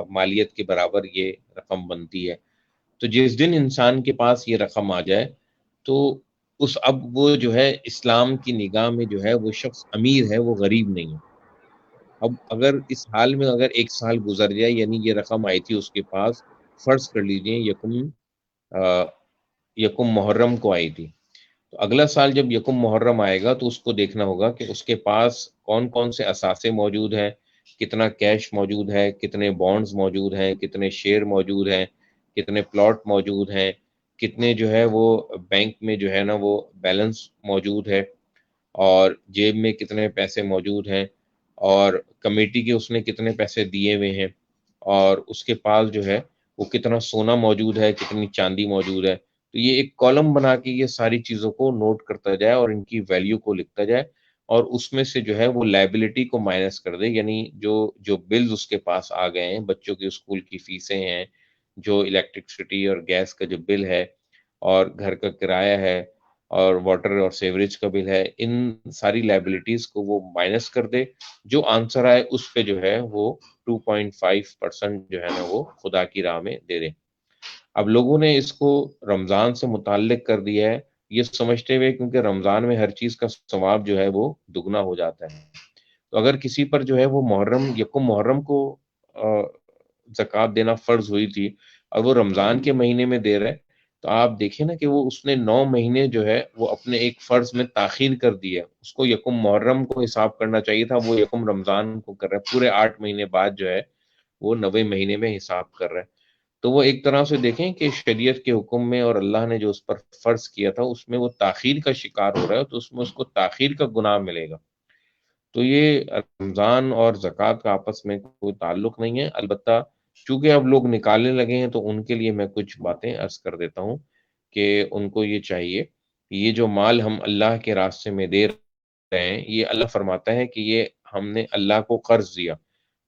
مالیت کے برابر یہ رقم بنتی ہے. تو جس دن انسان کے پاس یہ رقم آ جائے تو اب وہ جو ہے اسلام کی نگاہ میں جو ہے وہ شخص امیر ہے، وہ غریب نہیں ہے. اب اگر اس حال میں اگر 1 سال گزر جائے، یعنی یہ رقم آئی تھی اس کے پاس، فرض کر لیجئے یکم محرم کو آئی تھی، تو اگلا سال جب یکم محرم آئے گا تو اس کو دیکھنا ہوگا کہ اس کے پاس کون کون سے اثاثے موجود ہیں، کتنا کیش موجود ہے، کتنے بانڈز موجود ہیں، کتنے شیئر موجود ہیں، کتنے پلاٹ موجود ہیں، کتنے جو ہے وہ بینک میں جو ہے نا وہ بیلنس موجود ہے، اور جیب میں کتنے پیسے موجود ہیں، اور کمیٹی کے اس نے کتنے پیسے دیے ہوئے ہیں، اور اس کے پاس جو ہے وہ کتنا سونا موجود ہے، کتنی چاندی موجود ہے. تو یہ ایک کالم بنا کے یہ ساری چیزوں کو نوٹ کرتا جائے اور ان کی ویلیو کو لکھتا جائے، اور اس میں سے جو ہے وہ لائبلٹی کو مائنس کر دے، یعنی جو بلز اس کے پاس آ گئے ہیں، بچوں کی اسکول کی فیسیں ہیں، جو الیکٹرکسٹی اور گیس کا جو بل ہے، اور گھر کا کرایہ ہے، اور واٹر اور سیوریج کا بل ہے، ان ساری لائبلٹیز کو وہ مائنس کر دے. جو آنسر آئے اس پہ جو ہے وہ 2.5% جو ہے نا وہ خدا کی راہ میں دے دے. اب لوگوں نے اس کو رمضان سے متعلق کر دیا ہے، یہ سمجھتے ہوئے کیونکہ رمضان میں ہر چیز کا ثواب جو ہے وہ دگنا ہو جاتا ہے. تو اگر کسی پر جو ہے وہ یکم محرم کو زکوٰۃ دینا فرض ہوئی تھی اور وہ رمضان کے مہینے میں دے رہے، تو آپ دیکھیں نا کہ وہ اس نے 9 مہینے جو ہے وہ اپنے ایک فرض میں تاخیر کر دی ہے. اس کو یکم محرم کو حساب کرنا چاہیے تھا، وہ یکم رمضان کو کر رہا ہے، پورے 8 مہینے بعد جو ہے وہ 9ویں مہینے میں حساب کر رہا ہے. تو وہ ایک طرح سے دیکھیں کہ شریعت کے حکم میں اور اللہ نے جو اس پر فرض کیا تھا اس میں وہ تاخیر کا شکار ہو رہا ہے، تو اس میں اس کو تاخیر کا گناہ ملے گا۔ تو یہ رمضان اور زکوٰۃ کا آپس میں کوئی تعلق نہیں ہے، البتہ چونکہ اب لوگ نکالنے لگے ہیں تو ان کے لیے میں کچھ باتیں عرض کر دیتا ہوں کہ ان کو یہ چاہیے کہ یہ جو مال ہم اللہ کے راستے میں دے رہے ہیں، یہ اللہ فرماتا ہے کہ یہ ہم نے اللہ کو قرض دیا،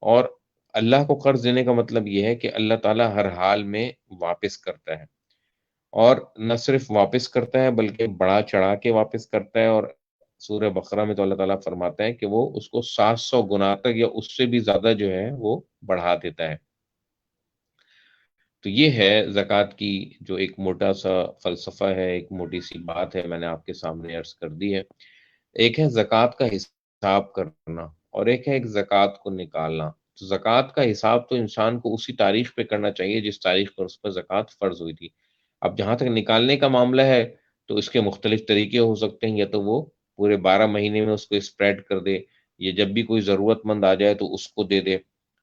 اور اللہ کو قرض دینے کا مطلب یہ ہے کہ اللہ تعالیٰ ہر حال میں واپس کرتا ہے، اور نہ صرف واپس کرتا ہے بلکہ بڑا چڑھا کے واپس کرتا ہے۔ اور سورہ بقرہ میں تو اللہ تعالیٰ فرماتا ہے کہ وہ اس کو 700 گنا تک یا اس سے بھی زیادہ جو ہے وہ بڑھا دیتا ہے۔ تو یہ ہے زکوٰۃ کی جو ایک موٹا سا فلسفہ ہے، ایک موٹی سی بات ہے، میں نے آپ کے سامنے عرض کر دی ہے۔ ایک ہے زکوٰۃ کا حساب کرنا، اور ایک ہے ایک زکوٰۃ کو نکالنا۔ تو زکوٰۃ کا حساب تو انسان کو اسی تاریخ پہ کرنا چاہیے جس تاریخ پر اس پر زکوٰۃ فرض ہوئی تھی۔ اب جہاں تک نکالنے کا معاملہ ہے تو اس کے مختلف طریقے ہو سکتے ہیں، یا تو وہ پورے 12 مہینے میں اس کو اسپریڈ کر دے، یا جب بھی کوئی ضرورت مند آ جائے تو اس کو دے دے،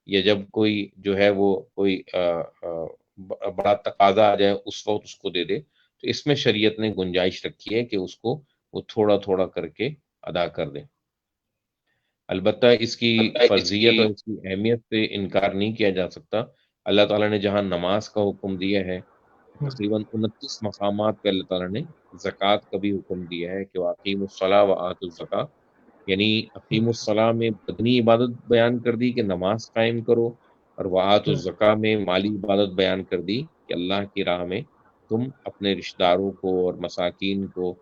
یا جب کوئی جو ہے وہ کوئی بڑا تقاضا آ جائے اس وقت اس کو دے دے۔ تو اس میں شریعت نے گنجائش رکھی ہے کہ اس کو وہ تھوڑا تھوڑا کر کے ادا کر دے۔ البتہ اس کی فرضیت اور اس کی اہمیت سے انکار نہیں کیا جا سکتا۔ اللہ تعالیٰ نے جہاں نماز کا حکم دیا ہے، تقریباً 29 مقامات پہ اللہ تعالیٰ نے زکوٰۃ کا بھی حکم دیا ہے کہ واقیم الصلاۃ و آتوا الزکاۃ، یعنی اقیم الصلاۃ میں بدنی عبادت بیان کر دی کہ نماز قائم کرو، اور وآتوا الزکاۃ میں مالی عبادت بیان کر دی کہ اللہ کی راہ میں تم اپنے رشتہ داروں کو اور مساکین کو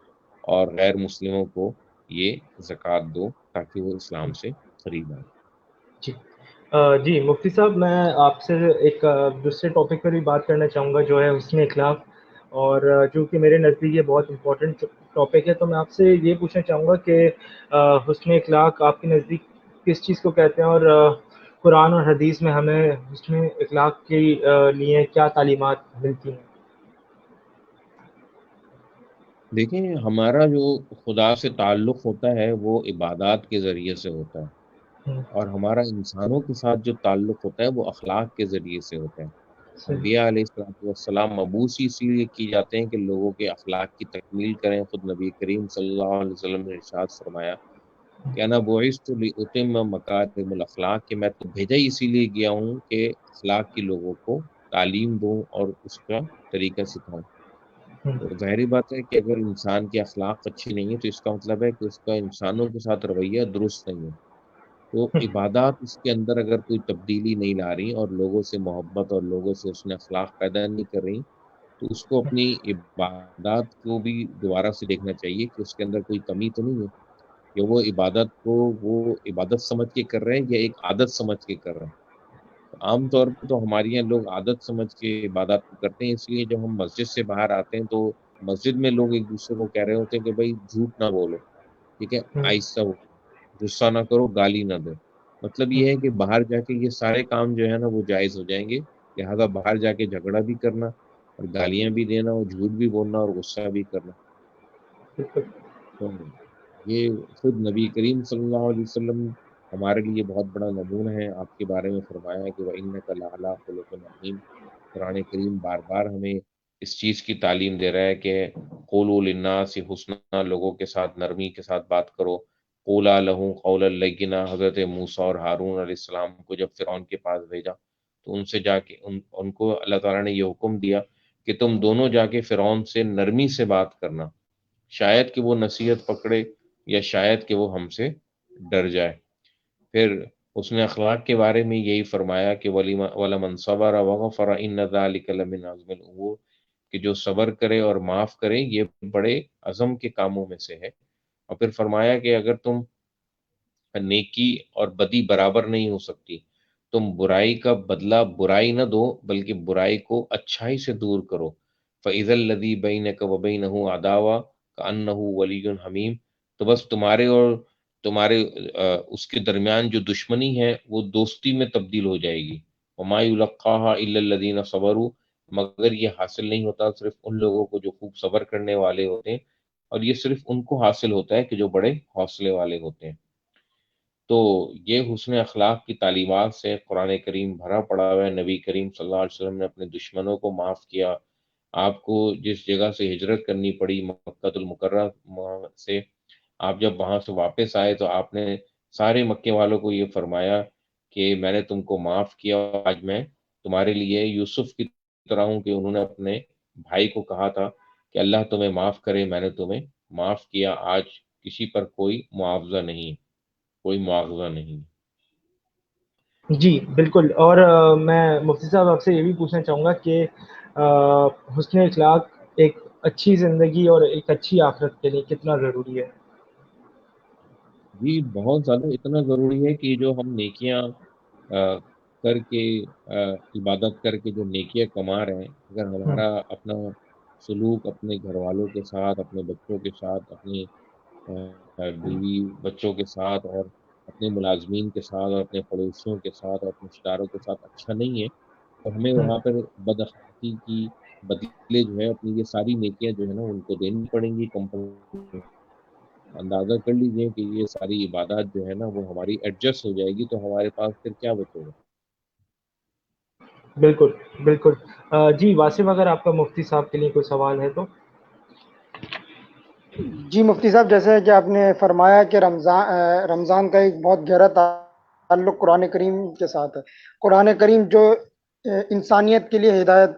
اور غیر مسلموں کو یہ زکوٰۃ دو تاکہ وہ اسلام سے قریب آئیں۔ جی جی مفتی صاحب، میں آپ سے ایک دوسرے ٹاپک پر بھی بات کرنا چاہوں گا جو ہے حسن اخلاق، اور جو کہ میرے نزدیک یہ بہت امپورٹنٹ ٹاپک ہے۔ تو میں آپ سے یہ پوچھنا چاہوں گا کہ حسن اخلاق آپ کے نزدیک کس چیز کو کہتے ہیں، اور قرآن اور حدیث میں ہمیں حسن اخلاق کے لیے کیا تعلیمات ملتی ہیں؟ دیکھیں، ہمارا جو خدا سے تعلق ہوتا ہے وہ عبادات کے ذریعے سے ہوتا ہے، اور ہمارا انسانوں کے ساتھ جو تعلق ہوتا ہے وہ اخلاق کے ذریعے سے ہوتا ہے۔ انبیاء علیہ السلام مبعوث اسی لیے کی جاتے ہیں کہ لوگوں کے اخلاق کی تکمیل کریں۔ خود نبی کریم صلی اللہ علیہ وسلم نے ارشاد فرمایا کہ انا بعثت لاتم مکارم الاخلاق، کہ میں تو بھیجا ہی اسی لیے گیا ہوں کہ اخلاق کی لوگوں کو تعلیم دوں اور اس کا طریقہ سکھاؤں۔ تو ظاہری بات ہے کہ اگر انسان کی اخلاق اچھی نہیں ہے تو اس کا مطلب ہے کہ اس کا انسانوں کے ساتھ رویہ درست نہیں ہے۔ تو عبادات اس کے اندر اگر کوئی تبدیلی نہیں لا رہی اور لوگوں سے محبت اور لوگوں سے اس نے اخلاق پیدا نہیں کر رہی، تو اس کو اپنی عبادات کو بھی دوبارہ سے دیکھنا چاہیے کہ اس کے اندر کوئی کمی تو نہیں ہے، کہ وہ عبادت کو وہ عبادت سمجھ کے کر رہے ہیں یا ایک عادت سمجھ کے کر رہے ہیں۔ عام طور پہ تو ہمارے یہاں لوگ عادت سمجھ کے عبادات کو کرتے ہیں، اس لیے جب ہم مسجد سے باہر آتے ہیں تو مسجد میں لوگ ایک دوسرے کو کہہ رہے ہوتے ہیں کہ بھائی جھوٹ نہ بولو، ٹھیک ہے، آہستہ ہو، غصہ نہ کرو، گالی نہ دو۔ مطلب یہ ہے کہ باہر جا کے یہ سارے کام جو ہے نا وہ جائز ہو جائیں گے، لہٰذا باہر جا کے جھگڑا بھی کرنا اور گالیاں بھی دینا اور جھوٹ بھی بولنا اور غصہ بھی کرنا۔ تو یہ خود نبی کریم صلی اللہ علیہ وسلم ہمارے لیے بہت بڑا نمونہ ہے۔ آپ کے بارے میں فرمایا ہے کہ وَإِنَّكَ لَعَلَىٰ خُلُقٍ عَظِيمٍ۔ قرآن کریم بار بار ہمیں اس چیز کی تعلیم دے رہا ہے کہ قولوا للناس حسنا، لوگوں کے ساتھ نرمی کے ساتھ بات کرو۔ قولا لہم قولا لینا، حضرت موسیٰ اور ہارون علیہ السلام کو جب فرعون کے پاس بھیجا تو ان سے جا کے ان کو اللہ تعالیٰ نے یہ حکم دیا کہ تم دونوں جا کے فرعون سے نرمی سے بات کرنا، شاید کہ وہ نصیحت پکڑے یا شاید کہ وہ ہم سے ڈر جائے۔ پھر اس نے اخلاق کے بارے میں یہی فرمایا کہ وَلَمَنْ صَبَرَ وَغَفَرَ إِنَّ ذَلِكَ لَمِنْ عَزْمِ الْأُمُورِ، کہ جو صبر کرے اور معاف کرے یہ بڑے عزم کے کاموں میں سے ہے۔ اور پھر فرمایا کہ اگر تم نیکی اور بدی برابر نہیں ہو سکتی، تم برائی کا بدلہ برائی نہ دو بلکہ برائی کو اچھائی سے دور کرو۔ فَإِذَا الَّذِي بَيْنَكَ وَبَيْنَهُ عَدَاوَةٌ كَأَنَّهُ وَلِيٌّ حَمِيمٌ، تو بس تمہارے اور اس کے درمیان جو دشمنی ہے وہ دوستی میں تبدیل ہو جائے گی۔ وَمَا يُلَقَّاهَا إِلَّا الَّذِينَ صَبَرُوا، مگر یہ حاصل نہیں ہوتا صرف ان لوگوں کو جو خوب صبر کرنے والے ہوتے ہیں، اور یہ صرف ان کو حاصل ہوتا ہے کہ جو بڑے حوصلے والے ہوتے ہیں۔ تو یہ حسن اخلاق کی تعلیمات سے قرآن کریم بھرا پڑا ہوا ہے. نبی کریم صلی اللہ علیہ وسلم نے اپنے دشمنوں کو معاف کیا. آپ کو جس جگہ سے ہجرت کرنی پڑی مکہ المکرمہ سے، آپ جب وہاں سے واپس آئے تو آپ نے سارے مکے والوں کو یہ فرمایا کہ میں نے تم کو معاف کیا، آج میں تمہارے لیے یوسف کی طرح ہوں کہ انہوں نے اپنے بھائی کو کہا تھا کہ اللہ تمہیں معاف کرے، میں نے تمہیں معاف کیا. آج کسی پر کوئی معاوضہ نہیں، کوئی مواخذہ نہیں. جی بالکل. اور میں مفتی صاحب آپ سے یہ بھی پوچھنا چاہوں گا کہ حسن اخلاق ایک اچھی زندگی اور ایک اچھی آخرت کے لیے کتنا ضروری ہے؟ جی بہت زیادہ، اتنا ضروری ہے کہ جو ہم نیکیاں کر کے عبادت کر کے جو نیکیاں کما رہے ہیں، اگر ہم، ہمارا اپنا سلوک اپنے گھر والوں کے ساتھ، اپنے بچوں کے ساتھ، اپنی بیوی بچوں کے ساتھ، اور اپنے ملازمین کے ساتھ، اور اپنے پڑوسیوں کے ساتھ، اور اپنے رشتہ داروں کے ساتھ اچھا نہیں ہے، تو ہمیں ہم، وہاں پر بد اخلاقی کی بدلے جو ہے اپنی یہ ساری نیکیاں جو ہے نا ان کو دینی پڑیں گی کمپنی. اندازہ کر لیجئے کہ یہ ساری عبادات جو ہے نا وہ ہماری ایڈجسٹ ہو جائے گی تو ہمارے پاس پھر کیا بچے گا. بالکل بالکل. جی واسم، اگر آپ کا مفتی صاحب کے لیے کوئی سوال ہے تو. جی مفتی صاحب، جیسے کہ آپ نے فرمایا کہ رمضان کا ایک بہت گہرا تعلق قرآن کریم کے ساتھ ہے. قرآن کریم جو انسانیت کے لیے ہدایت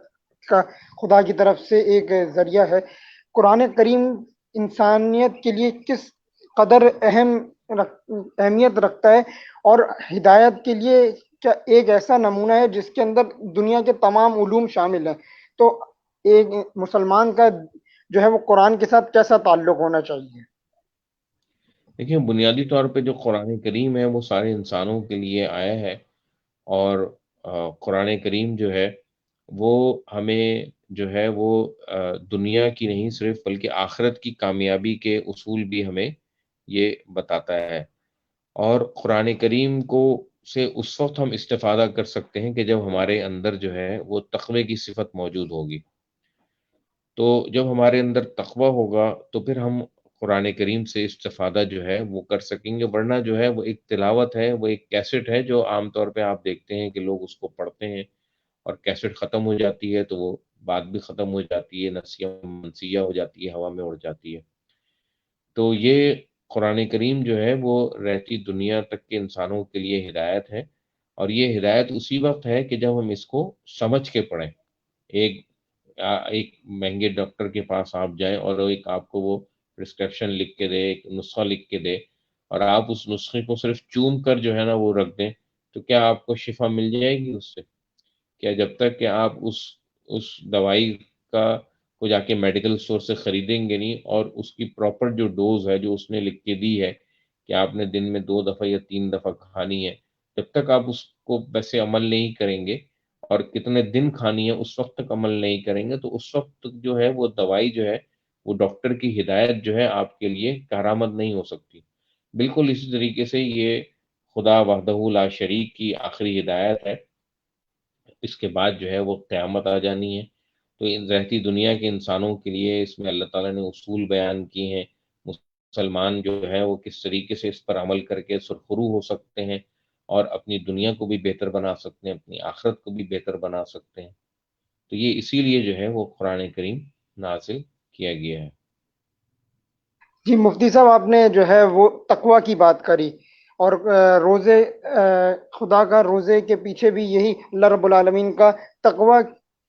کا خدا کی طرف سے ایک ذریعہ ہے. قرآن کریم انسانیت کے لیے کس قدر اہمیت رکھتا ہے، اور ہدایت کے لیے کیا ایک ایسا نمونہ ہے جس کے اندر دنیا کے تمام علوم شامل ہیں. تو ایک مسلمان کا جو ہے وہ قرآن کے ساتھ کیسا تعلق ہونا چاہیے؟ دیکھیں، بنیادی طور پہ جو قرآن کریم ہے وہ سارے انسانوں کے لیے آیا ہے. اور قرآن کریم جو ہے وہ ہمیں جو ہے وہ دنیا کی نہیں صرف بلکہ آخرت کی کامیابی کے اصول بھی ہمیں یہ بتاتا ہے. اور قرآن کریم کو سے اس وقت ہم استفادہ کر سکتے ہیں کہ جب ہمارے اندر جو ہے وہ تقوی کی صفت موجود ہوگی. تو جب ہمارے اندر تقوی ہوگا تو پھر ہم قرآن کریم سے استفادہ جو ہے وہ کر سکیں گے. ورنہ جو ہے وہ ایک تلاوت ہے، وہ ایک کیسٹ ہے جو عام طور پہ آپ دیکھتے ہیں کہ لوگ اس کو پڑھتے ہیں اور کیسٹ ختم ہو جاتی ہے تو وہ بات بھی ختم ہو جاتی ہے، نسیہ منسیہ ہو جاتی ہے، ہوا میں اڑ جاتی ہے. تو یہ قرآن کریم جو ہے وہ رہتی دنیا تک کے انسانوں کے لیے ہدایت ہے. اور یہ ہدایت اسی وقت ہے کہ جب ہم اس کو سمجھ کے پڑھیں. ایک ایک مہنگے ڈاکٹر کے پاس آپ جائیں اور وہ ایک آپ کو وہ پرسکرپشن لکھ کے دے، ایک نسخہ لکھ کے دے، اور آپ اس نسخے کو صرف چوم کر جو ہے نا وہ رکھ دیں، تو کیا آپ کو شفا مل جائے گی اس سے؟ کیا جب تک کہ آپ اس دوائی کا کو جا کے میڈیکل اسٹور سے خریدیں گے نہیں، اور اس کی پراپر جو ڈوز ہے جو اس نے لکھ کے دی ہے کہ آپ نے دن میں 2 دفعہ یا 3 دفعہ کھانی ہے، جب تک آپ اس کو ویسے عمل نہیں کریں گے اور کتنے دن کھانی ہے اس وقت تک عمل نہیں کریں گے، تو اس وقت تک جو ہے وہ دوائی جو ہے وہ ڈاکٹر کی ہدایت جو ہے آپ کے لیے کارآمد نہیں ہو سکتی. بالکل اسی طریقے سے یہ خدا وحدہ لا شریک کی آخری ہدایت ہے. اس کے بعد جو ہے وہ قیامت آ جانی ہے. تو ان رہتی دنیا کے انسانوں کے لیے اس میں اللہ تعالیٰ نے اصول بیان کیے ہیں. مسلمان جو ہے وہ کس طریقے سے اس پر عمل کر کے سرخرو ہو سکتے ہیں اور اپنی دنیا کو بھی بہتر بنا سکتے ہیں، اپنی آخرت کو بھی بہتر بنا سکتے ہیں. تو یہ اسی لیے جو ہے وہ قرآن کریم نازل کیا گیا ہے. جی مفتی صاحب، آپ نے جو ہے وہ تقوی کی بات کری، اور روزے خدا کا روزے کے پیچھے بھی یہی اللہ رب العالمین کا تقوی،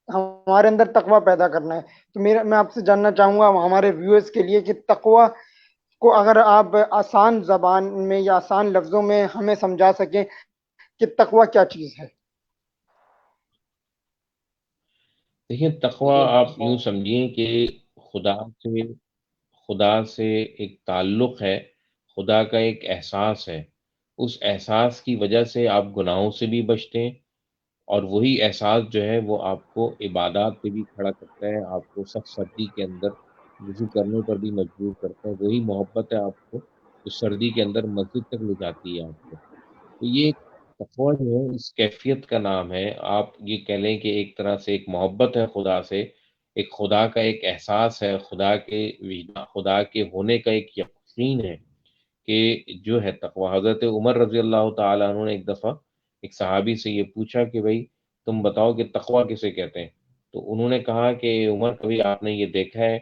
ہمارے اندر تقوی پیدا کرنا ہے. تو میں آپ سے جاننا چاہوں گا ہمارے ویورز کے لیے کہ تقوی کو اگر آپ آسان زبان میں یا آسان لفظوں میں ہمیں سمجھا سکیں کہ تقوی کیا چیز ہے. دیکھیں، تقوی آپ یوں سمجھیں کہ خدا سے خدا سے ایک تعلق ہے، خدا کا ایک احساس ہے. اس احساس کی وجہ سے آپ گناہوں سے بھی بچتے ہیں، اور وہی احساس جو ہے وہ آپ کو عبادات پہ بھی کھڑا کرتا ہے، آپ کو سخت سردی کے اندر وضو کرنے پر بھی مجبور کرتا ہے. وہی محبت ہے آپ کو جو سردی کے اندر مسجد تک لے جاتی ہے آپ کو. تو یہ تقویٰ جو ہے اس کیفیت کا نام ہے. آپ یہ کہہ لیں کہ ایک طرح سے ایک محبت ہے خدا سے، ایک خدا کا ایک احساس ہے، خدا کے ہونے کا ایک یقین ہے کہ جو ہے تقوی. حضرت عمر رضی اللہ تعالیٰ عنہ نے ایک دفعہ ایک صحابی سے یہ پوچھا کہ بھائی تم بتاؤ کہ تقوی کسے کہتے ہیں. تو انہوں نے کہا کہ عمر کبھی آپ نے یہ دیکھا ہے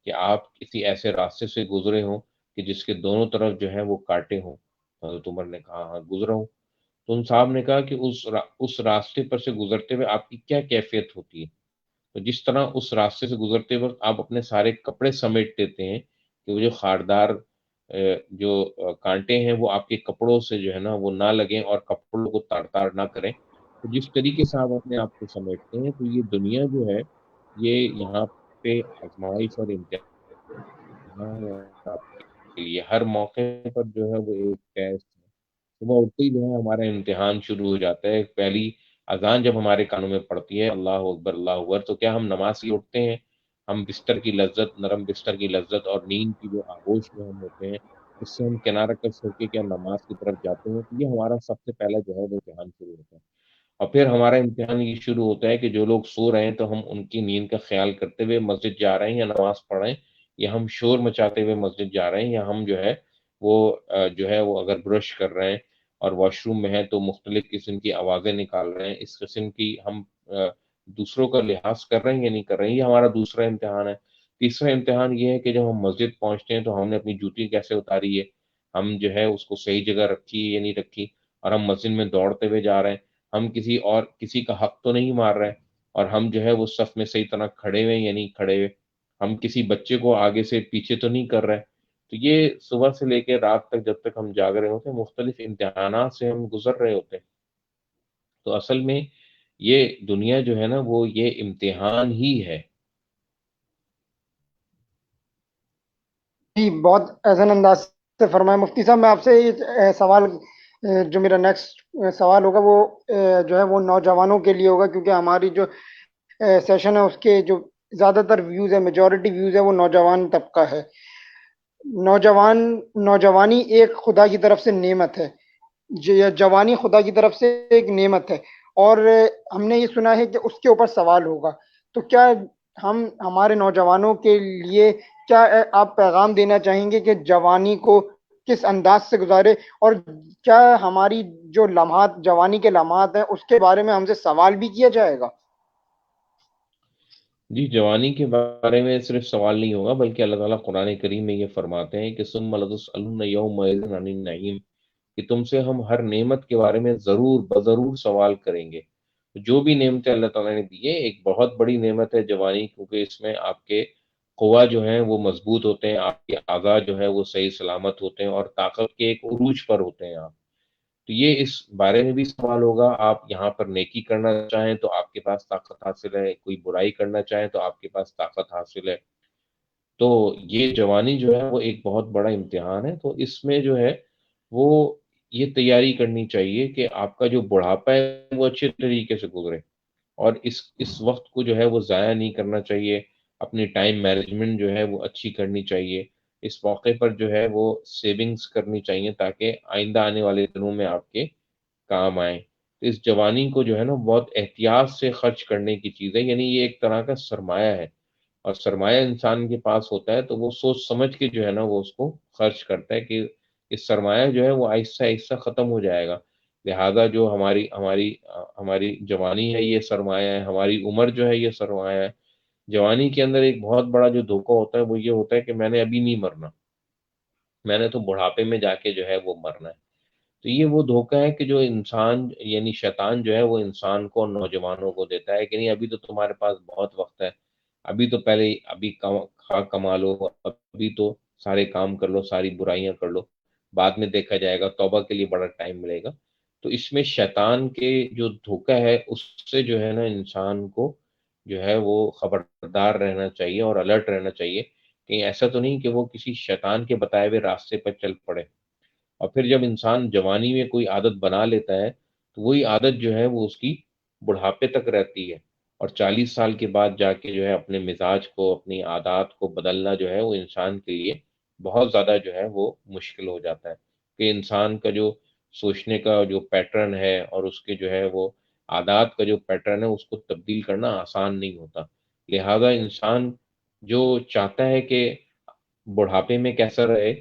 کہ آپ کسی ایسے راستے سے گزرے ہوں کہ جس کے دونوں طرف جو ہے وہ کانٹے ہوں؟ حضرت عمر نے کہا ہاں گزرا ہوں. تو ان صاحب نے کہا کہ اس راستے پر سے گزرتے ہوئے آپ کی کیا کیفیت ہوتی ہے؟ تو جس طرح اس راستے سے گزرتے وقت آپ اپنے سارے کپڑے سمیٹ دیتے ہیں کہ وہ جو خاردار جو کانٹے ہیں وہ آپ کے کپڑوں سے جو ہے نا وہ نہ لگیں اور کپڑوں کو تار تار نہ کریں. تو جس طریقے سے آپ اپنے آپ کو سمیٹتے ہیں تو یہ دنیا جو ہے یہ یہاں پہ آزمائش اور امتحان ہے آپ کے لیے. ہر موقع پر جو ہے وہ ایک ٹیسٹ ہے. صبح اٹھتے ہی جو ہے ہمارا امتحان شروع ہو جاتا ہے. پہلی اذان جب ہمارے کانوں میں پڑتی ہے اللہ اکبر اللہ اکبر تو کیا ہم نماز ہی اٹھتے ہیں؟ ہم بستر کی لذت، نرم بستر کی لذت اور نیند کی جو آغوش میں ہم ہوتے ہیں اس سے ہم کنارہ کش ہو کے کیا نماز کی طرف جاتے ہیں؟ تو یہ ہمارا سب سے پہلا جو ہے وہ امتحان شروع ہوتا ہے. اور پھر ہمارا امتحان یہ شروع ہوتا ہے کہ جو لوگ سو رہے ہیں تو ہم ان کی نیند کا خیال کرتے ہوئے مسجد جا رہے ہیں یا نماز پڑھ رہے ہیں، یا ہم شور مچاتے ہوئے مسجد جا رہے ہیں، یا ہم جو ہے وہ جو ہے وہ اگر برش کر رہے ہیں اور واش روم میں ہے تو مختلف قسم کی آوازیں نکال رہے ہیں. اس قسم کی ہم دوسروں کا لحاظ کر رہے ہیں یا نہیں کر رہے ہیں. یہ ہمارا دوسرا امتحان ہے. تیسرا امتحان یہ ہے کہ جب ہم مسجد پہنچتے ہیں تو ہم نے اپنی جوتی کیسے اتاری ہے، ہم جو ہے اس کو صحیح جگہ رکھی ہے یا نہیں رکھی، اور ہم مسجد میں دوڑتے ہوئے جا رہے ہیں، ہم کسی کا حق تو نہیں مار رہے، اور ہم جو ہے وہ صف میں صحیح طرح کھڑے ہوئے یا نہیں کھڑے ہوئے، ہم کسی بچے کو آگے سے پیچھے تو نہیں کر رہے. تو یہ صبح سے لے کے رات تک جب تک ہم جاگ رہے ہوتے ہیں مختلف امتحانات سے ہم گزر رہے ہوتے ہیں. تو اصل میں یہ دنیا جو ہے نا وہ یہ امتحان ہی ہے. جی بہت احسن انداز سے فرمایا مفتی صاحب. میں آپ سے یہ سوال جو میرا نیکسٹ سوال ہوگا وہ جو ہے وہ نوجوانوں کے لیے ہوگا، کیونکہ ہماری جو سیشن ہے اس کے جو زیادہ تر ویوز ہے، میجورٹی ویوز ہے، وہ نوجوان طبقہ ہے. نوجوانی ایک خدا کی طرف سے نعمت ہے، جوانی خدا کی طرف سے ایک نعمت ہے، اور ہم نے یہ سنا ہے کہ اس کے اوپر سوال ہوگا. تو کیا ہم ہمارے نوجوانوں کے لیے کیا آپ پیغام دینا چاہیں گے کہ جوانی کو کس انداز سے گزارے، اور کیا ہماری جو لمحات جوانی کے لمحات ہیں اس کے بارے میں ہم سے سوال بھی کیا جائے گا؟ جی جوانی کے بارے میں صرف سوال نہیں ہوگا بلکہ اللہ تعالیٰ قرآن کریم میں یہ فرماتے ہیں کہ ثم لتسألن یومئذ عن النعیم، کہ تم سے ہم ہر نعمت کے بارے میں ضرور بضرور سوال کریں گے. جو بھی نعمتیں اللہ تعالیٰ نے دی ہے ایک بہت بڑی نعمت ہے جوانی، کیونکہ اس میں آپ کے قوا جو ہیں وہ مضبوط ہوتے ہیں، آپ کے اعضاء جو ہے وہ صحیح سلامت ہوتے ہیں اور طاقت کے ایک عروج پر ہوتے ہیں آپ. تو یہ اس بارے میں بھی سوال ہوگا. آپ یہاں پر نیکی کرنا چاہیں تو آپ کے پاس طاقت حاصل ہے، کوئی برائی کرنا چاہیں تو آپ کے پاس طاقت حاصل ہے. تو یہ جوانی جو ہے وہ ایک بہت بڑا امتحان ہے. تو اس میں جو ہے وہ یہ تیاری کرنی چاہیے کہ آپ کا جو بڑھاپا ہے وہ اچھے طریقے سے گزرے، اور اس وقت کو جو ہے وہ ضائع نہیں کرنا چاہیے. اپنی ٹائم مینجمنٹ جو ہے وہ اچھی کرنی چاہیے. اس موقع پر جو ہے وہ سیونگز کرنی چاہیے تاکہ آئندہ آنے والے دنوں میں آپ کے کام آئیں. تو اس جوانی کو جو ہے نا بہت احتیاط سے خرچ کرنے کی چیز ہے. یعنی یہ ایک طرح کا سرمایہ ہے، اور سرمایہ انسان کے پاس ہوتا ہے تو وہ سوچ سمجھ کے جو ہے نا وہ اس کو خرچ کرتا ہے کہ اس سرمایہ جو ہے وہ آہستہ آہستہ ختم ہو جائے گا. لہذا جو ہماری جوانی ہے یہ سرمایہ ہے، ہماری عمر جو ہے یہ سرمایہ ہے. جوانی کے اندر ایک بہت بڑا جو دھوکہ ہوتا ہے وہ یہ ہوتا ہے کہ میں نے ابھی نہیں مرنا، میں نے تو بڑھاپے میں جا کے جو ہے وہ مرنا ہے. تو یہ وہ دھوکہ ہے کہ جو انسان یعنی شیطان جو ہے وہ انسان کو اور نوجوانوں کو دیتا ہے کہ نہیں ابھی تو تمہارے پاس بہت وقت ہے، ابھی تو پہلے ابھی کھا کما لو، ابھی تو سارے کام کر لو، ساری برائیاں کر لو، بعد میں دیکھا جائے گا، توبہ کے لیے بڑا ٹائم ملے گا. تو اس میں شیطان کے جو دھوکہ ہے اس سے جو ہے نا انسان کو جو ہے وہ خبردار رہنا چاہیے اور الرٹ رہنا چاہیے. کہیں ایسا تو نہیں کہ وہ کسی شیطان کے بتائے ہوئے راستے پر چل پڑے. اور پھر جب انسان جوانی میں کوئی عادت بنا لیتا ہے تو وہی عادت جو ہے وہ اس کی بڑھاپے تک رہتی ہے، اور 40 سال کے بعد جا کے جو ہے اپنے مزاج کو اپنی عادات کو بدلنا جو ہے وہ انسان کے لیے بہت زیادہ جو ہے وہ مشکل ہو جاتا ہے. کہ انسان کا جو سوچنے کا جو پیٹرن ہے اور اس کے جو ہے وہ عادات کا جو پیٹرن ہے اس کو تبدیل کرنا آسان نہیں ہوتا. لہذا انسان جو چاہتا ہے کہ بڑھاپے میں کیسا رہے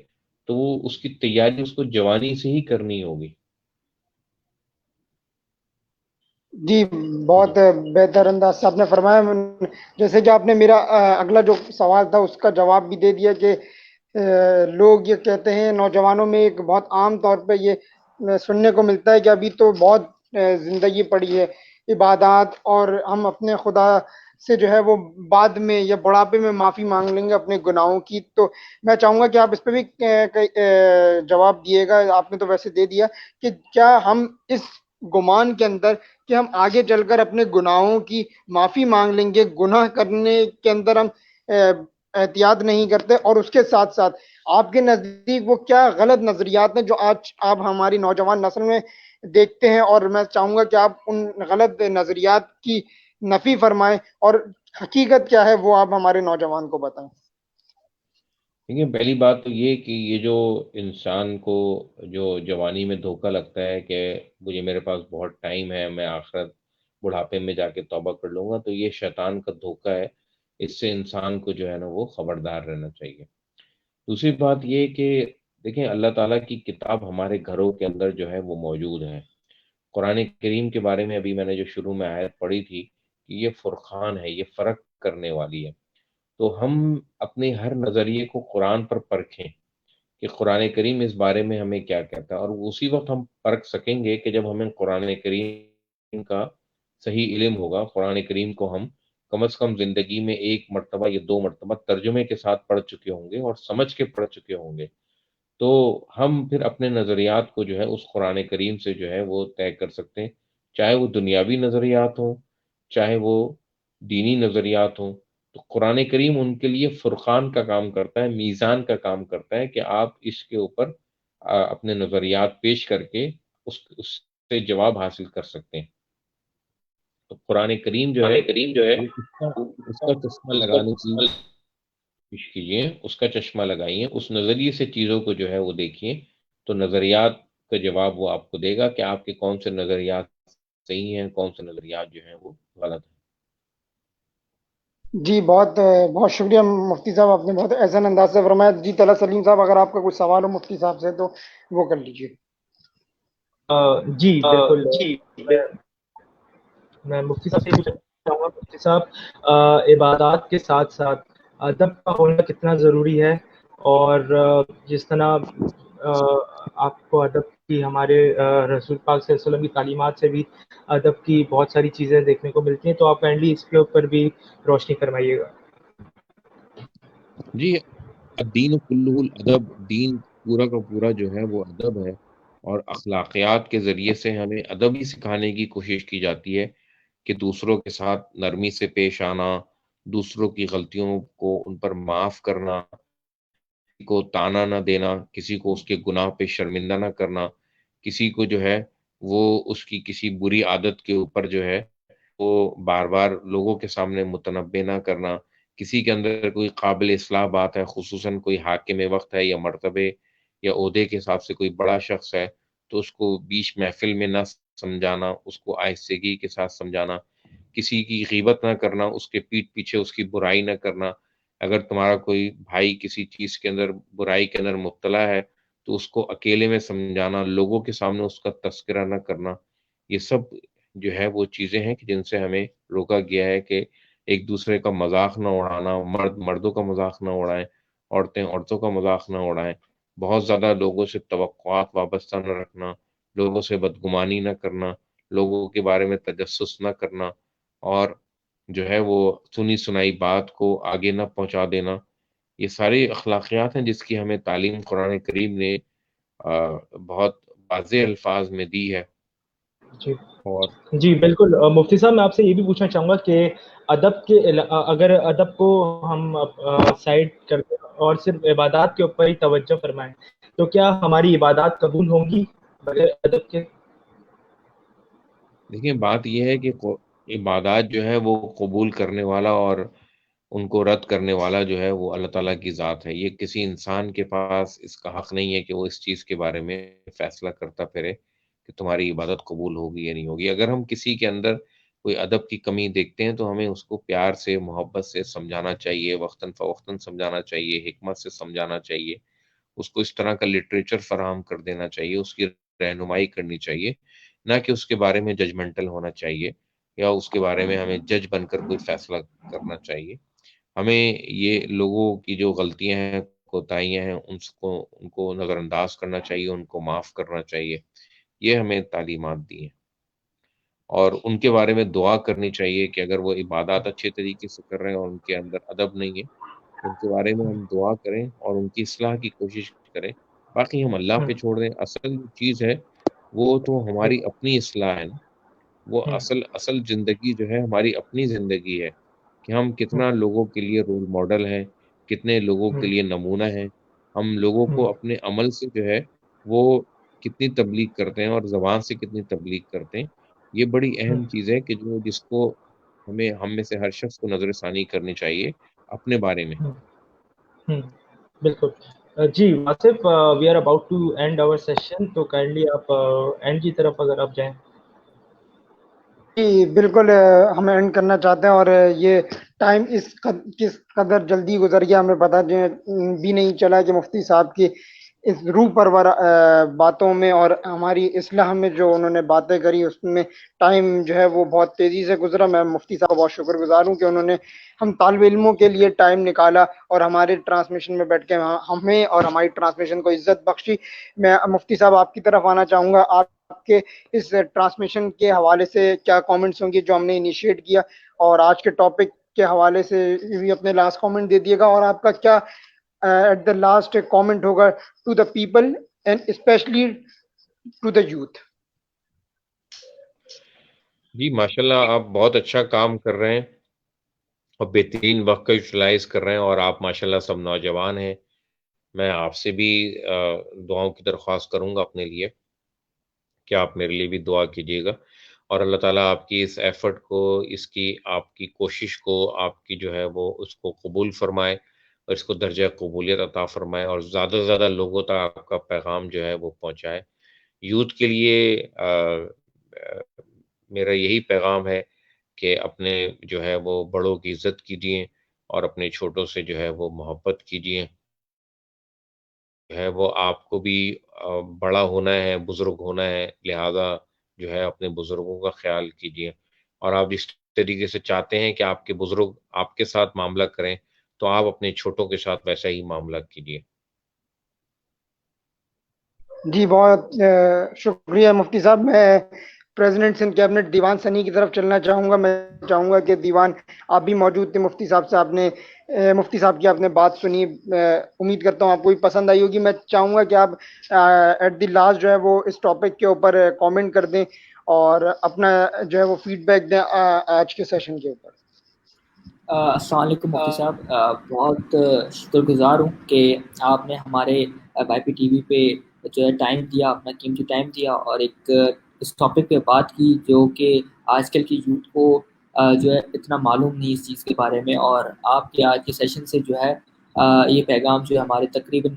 تو وہ اس کی تیاری اس کو جوانی سے ہی کرنی ہوگی. جی بہت بہتر انداز سے آپ نے فرمایا. جیسے کہ آپ نے میرا اگلا جو سوال تھا اس کا جواب بھی دے دیا کہ لوگ یہ کہتے ہیں، نوجوانوں میں ایک بہت عام طور پہ یہ سننے کو ملتا ہے کہ ابھی تو بہت زندگی پڑی ہے عبادات، اور ہم اپنے خدا سے جو ہے وہ بعد میں یا بڑھاپے میں معافی مانگ لیں گے اپنے گناہوں کی. تو میں چاہوں گا کہ آپ اس پہ بھی جواب دیے گا. آپ نے تو ویسے دے دیا کہ کیا ہم اس گمان کے اندر کہ ہم آگے چل کر اپنے گناہوں کی معافی مانگ لیں گے، گناہ کرنے کے اندر ہم احتیاط نہیں کرتے، اور اس کے ساتھ ساتھ آپ کے نزدیک وہ کیا غلط نظریات ہیں جو آج آپ ہماری نوجوان نسل میں دیکھتے ہیں، اور میں چاہوں گا کہ آپ ان غلط نظریات کی نفی فرمائیں اور حقیقت کیا ہے وہ آپ ہمارے نوجوان کو بتائیں. دیکھیے، پہلی بات تو یہ کہ یہ جو انسان کو جو جوانی میں دھوکہ لگتا ہے کہ مجھے میرے پاس بہت ٹائم ہے، میں آخرت بڑھاپے میں جا کے توبہ کر لوں گا، تو یہ شیطان کا دھوکہ ہے. اس سے انسان کو جو ہے نا وہ خبردار رہنا چاہیے. دوسری بات یہ کہ دیکھیں، اللہ تعالیٰ کی کتاب ہمارے گھروں کے اندر جو ہے وہ موجود ہے. قرآن کریم کے بارے میں ابھی میں نے جو شروع میں آیت پڑھی تھی کہ یہ فرقان ہے، یہ فرق کرنے والی ہے. تو ہم اپنے ہر نظریے کو قرآن پر پرکھیں کہ قرآن کریم اس بارے میں ہمیں کیا کہتا ہے، اور اسی وقت ہم پرکھ سکیں گے کہ جب ہمیں قرآن کریم کا صحیح علم ہوگا. قرآن کریم کو ہم کم از کم زندگی میں 1 مرتبہ یا 2 مرتبہ ترجمے کے ساتھ پڑھ چکے ہوں گے اور سمجھ کے پڑھ چکے ہوں گے، تو ہم پھر اپنے نظریات کو جو ہے اس قرآن کریم سے جو ہے وہ طے کر سکتے ہیں، چاہے وہ دنیاوی نظریات ہوں، چاہے وہ دینی نظریات ہوں. تو قرآن کریم ان کے لیے فرقان کا کام کرتا ہے، میزان کا کام کرتا ہے کہ آپ اس کے اوپر اپنے نظریات پیش کر کے اس سے جواب حاصل کر سکتے ہیں. تو قرآن کریم جو ہے وہ اس کا چشمہ لگانے کی کوشش کیجیے، اس کا چشمہ لگائیے، اس نظریے سے چیزوں کو جو ہے وہ دیکھیے، تو نظریات کا جواب وہ آپ کو دے گا کہ آپ کے کون سے نظریات صحیح ہیں، کون سے نظریات جو ہیں وہ غلط ہیں. جی بہت بہت شکریہ مفتی صاحب، آپ نے بہت احسن انداز سے فرمایا. جی طلعت سلیم صاحب، اگر آپ کا کوئی سوال ہو مفتی صاحب سے تو وہ کر لیجیے. جی بالکل. میں مفتی صاحب سے پوچھنا چاہوں گا، مفتی صاحب عبادات کے ساتھ ساتھ ادب کا ہونا کتنا ضروری ہے، اور جس طرح آپ کو ادب کی ہمارے رسول پاک صلی اللہ علیہ وسلم کی تعلیمات سے بھی ادب کی بہت ساری چیزیں دیکھنے کو ملتی ہیں، تو آپ کائنڈلی اس کے اوپر بھی روشنی فرمائیے گا. جی، الدین کلہ الادب، دین پورا کا پورا جو ہے وہ ادب ہے، اور اخلاقیات کے ذریعے سے ہمیں ادب ہی سکھانے کی کوشش کی جاتی ہے کہ دوسروں کے ساتھ نرمی سے پیش آنا، دوسروں کی غلطیوں کو ان پر معاف کرنا، کسی کو تانا نہ دینا، کسی کو اس کے گناہ پہ شرمندہ نہ کرنا، کسی کو جو ہے وہ اس کی کسی بری عادت کے اوپر جو ہے وہ بار بار لوگوں کے سامنے متنبع نہ کرنا. کسی کے اندر کوئی قابل اصلاح بات ہے، خصوصاً کوئی حاکم وقت ہے یا مرتبے یا عہدے کے حساب سے کوئی بڑا شخص ہے، تو اس کو بیچ محفل میں نہ سمجھانا، اس کو آہستگی کے ساتھ سمجھانا، کسی کی غیبت نہ کرنا، اس کے پیٹھ پیچھے اس کی برائی نہ کرنا. اگر تمہارا کوئی بھائی کسی چیز کے اندر برائی کے اندر مبتلا ہے تو اس کو اکیلے میں سمجھانا، لوگوں کے سامنے اس کا تذکرہ نہ کرنا. یہ سب جو ہے وہ چیزیں ہیں کہ جن سے ہمیں روکا گیا ہے کہ ایک دوسرے کا مذاق نہ اڑانا، مرد مردوں کا مذاق نہ اڑائیں، عورتیں عورتوں کا مذاق نہ اڑائیں، بہت زیادہ لوگوں سے توقعات وابستہ نہ رکھنا، لوگوں سے بدگمانی نہ کرنا، لوگوں کے بارے میں تجسس نہ کرنا، اور جو ہے وہ سنی سنائی بات کو آگے نہ پہنچا دینا. یہ ساری اخلاقیات ہیں جس کی ہمیں تعلیم قرآن کریم نے بہت واضح الفاظ میں دی ہے. جی اور جی بالکل. مفتی صاحب، میں آپ سے یہ بھی پوچھنا چاہوں گا کہ ادب کے اگر ادب کو ہم سائڈ کر دیں اور صرف عبادات کے اوپر ہی توجہ فرمائیں، تو کیا ہماری عبادات قبول ہوں گی بغیر ادب کے؟ دیکھیں، بات یہ ہے کہ عبادات جو ہے وہ قبول کرنے والا اور ان کو رد کرنے والا جو ہے وہ اللہ تعالیٰ کی ذات ہے. یہ کسی انسان کے پاس اس کا حق نہیں ہے کہ وہ اس چیز کے بارے میں فیصلہ کرتا پھرے کہ تمہاری عبادت قبول ہوگی یا نہیں ہوگی. اگر ہم کسی کے اندر کوئی ادب کی کمی دیکھتے ہیں تو ہمیں اس کو پیار سے، محبت سے سمجھانا چاہیے، وقتاً فوقتاً سمجھانا چاہیے، حکمت سے سمجھانا چاہیے، اس کو اس طرح کا لٹریچر فراہم کر دینا چاہیے، اس کی رہنمائی کرنی چاہیے، نہ کہ اس کے بارے میں ججمنٹل ہونا چاہیے یا اس کے بارے میں ہمیں جج بن کر کوئی فیصلہ کرنا چاہیے. ہمیں یہ لوگوں کی جو غلطیاں ہیں، کوتاہیاں ہیں، ان کو نظر انداز کرنا چاہیے، ان کو معاف کرنا چاہیے. یہ ہمیں تعلیمات دی ہیں، اور ان کے بارے میں دعا کرنی چاہیے کہ اگر وہ عبادات اچھے طریقے سے کر رہے ہیں اور ان کے اندر ادب نہیں ہے، ان کے بارے میں ہم دعا کریں اور ان کی اصلاح کی کوشش کریں. باقی ہم اللہ پہ چھوڑ دیں. اصل چیز ہے وہ تو ہماری اپنی اصلاح ہے نا. وہ اصل زندگی جو ہے ہماری اپنی زندگی ہے کہ ہم کتنا لوگوں کے لیے رول ماڈل ہیں، کتنے لوگوں کے لیے نمونہ ہیں. ہم لوگوں کو اپنے عمل سے جو ہے وہ کتنی تبلیغ کرتے ہیں اور زبان سے کتنی تبلیغ کرتے ہیں. یہ بڑی اہم چیز ہے کہ جس کو ہم میں سے ہر شخص کو نظر ثانی کرنی چاہیے اپنے بارے میں. بالکل. جی Wasif, we are about to end our session, تو کائنڈلی آپ اینڈ کی طرف اگر آپ جائیں. جی بالکل، ہم اینڈ کرنا چاہتے ہیں، اور یہ ٹائم کس قدر جلدی گزر گیا ہمیں پتہ بھی نہیں چلا کہ مفتی صاحب کی اس روح پرور باتوں میں اور ہماری اصلاح میں جو انہوں نے باتیں کری اس میں ٹائم جو ہے وہ بہت تیزی سے گزرا. میں مفتی صاحب بہت شکر گزار ہوں کہ انہوں نے ہم طالب علموں کے لیے ٹائم نکالا اور ہمارے ٹرانسمیشن میں بیٹھ کے ہمیں اور ہماری ٹرانسمیشن کو عزت بخشی. میں مفتی صاحب آپ کی طرف آنا چاہوں گا. آپ کے اس ٹرانسمیشن کے حوالے سے کیا کامنٹس ہوں گے جو ہم نے انیشیٹ کیا، اور آج کے ٹاپک کے حوالے سے بھی اپنے لاسٹ کامنٹ دے دیے گا، اور آپ کا کیا ایٹ دا لاسٹ کامنٹ ہوگا to the people and especially to the youth. جی ماشاءاللہ، آپ بہت اچھا کام کر رہے ہیں اور بہترین وقت کا یوٹیلائز کر رہے ہیں، اور آپ ماشاءاللہ سب نوجوان ہیں. میں آپ سے بھی دعاؤں کی درخواست کروں گا اپنے لیے کہ آپ میرے لیے بھی دعا کیجیے گا، اور اللہ تعالیٰ آپ کی اس ایفرٹ کو، آپ کی کوشش کو، آپ کی جو ہے وہ اس کو قبول فرمائے اور اس کو درجہ قبولیت عطا فرمائے، اور زیادہ سے زیادہ لوگوں تک آپ کا پیغام جو ہے وہ پہنچائے. یوتھ کے لیے میرا یہی پیغام ہے کہ اپنے جو ہے وہ بڑوں کی عزت کیجیے اور اپنے چھوٹوں سے جو ہے وہ محبت کیجیے. جو ہے وہ آپ کو بھی بڑا ہونا ہے، بزرگ ہونا ہے، لہذا جو ہے اپنے بزرگوں کا خیال کیجیے، اور آپ جس طریقے سے چاہتے ہیں کہ آپ کے بزرگ آپ کے ساتھ معاملہ کریں تو آپ اپنے چھوٹوں کے ساتھ ویسا ہی معاملہ کیجیے. جی بہت شکریہ مفتی صاحب. میں پریزیڈنٹ سندھ کیبنٹ دیوان سنی کی طرف چلنا چاہوں گا. میں چاہوں گا کہ دیوان آپ بھی موجود تھے مفتی صاحب سے، آپ نے مفتی صاحب کی آپ نے بات سنی، امید کرتا ہوں آپ کو بھی پسند آئی ہوگی. میں چاہوں گا کہ آپ ایٹ دی لاسٹ جو ہے وہ اس ٹاپک کے اوپر کامنٹ کر دیں اور اپنا جو ہے وہ فیڈ بیک دیں آج کے سیشن کے اوپر. السلام علیکم مفتی صاحب. بہت شکر گزار ہوں کہ آپ نے ہمارے وائی پی ٹی وی پہ جو ہے ٹائم دیا، اپنا قیمتی ٹائم دیا، اور ایک اس ٹاپک پہ بات کی جو کہ آج کل کی یوتھ کو جو ہے اتنا معلوم نہیں اس چیز کے بارے میں. اور آپ کے آج کے سیشن سے جو ہے یہ پیغام جو ہے ہمارے تقریباً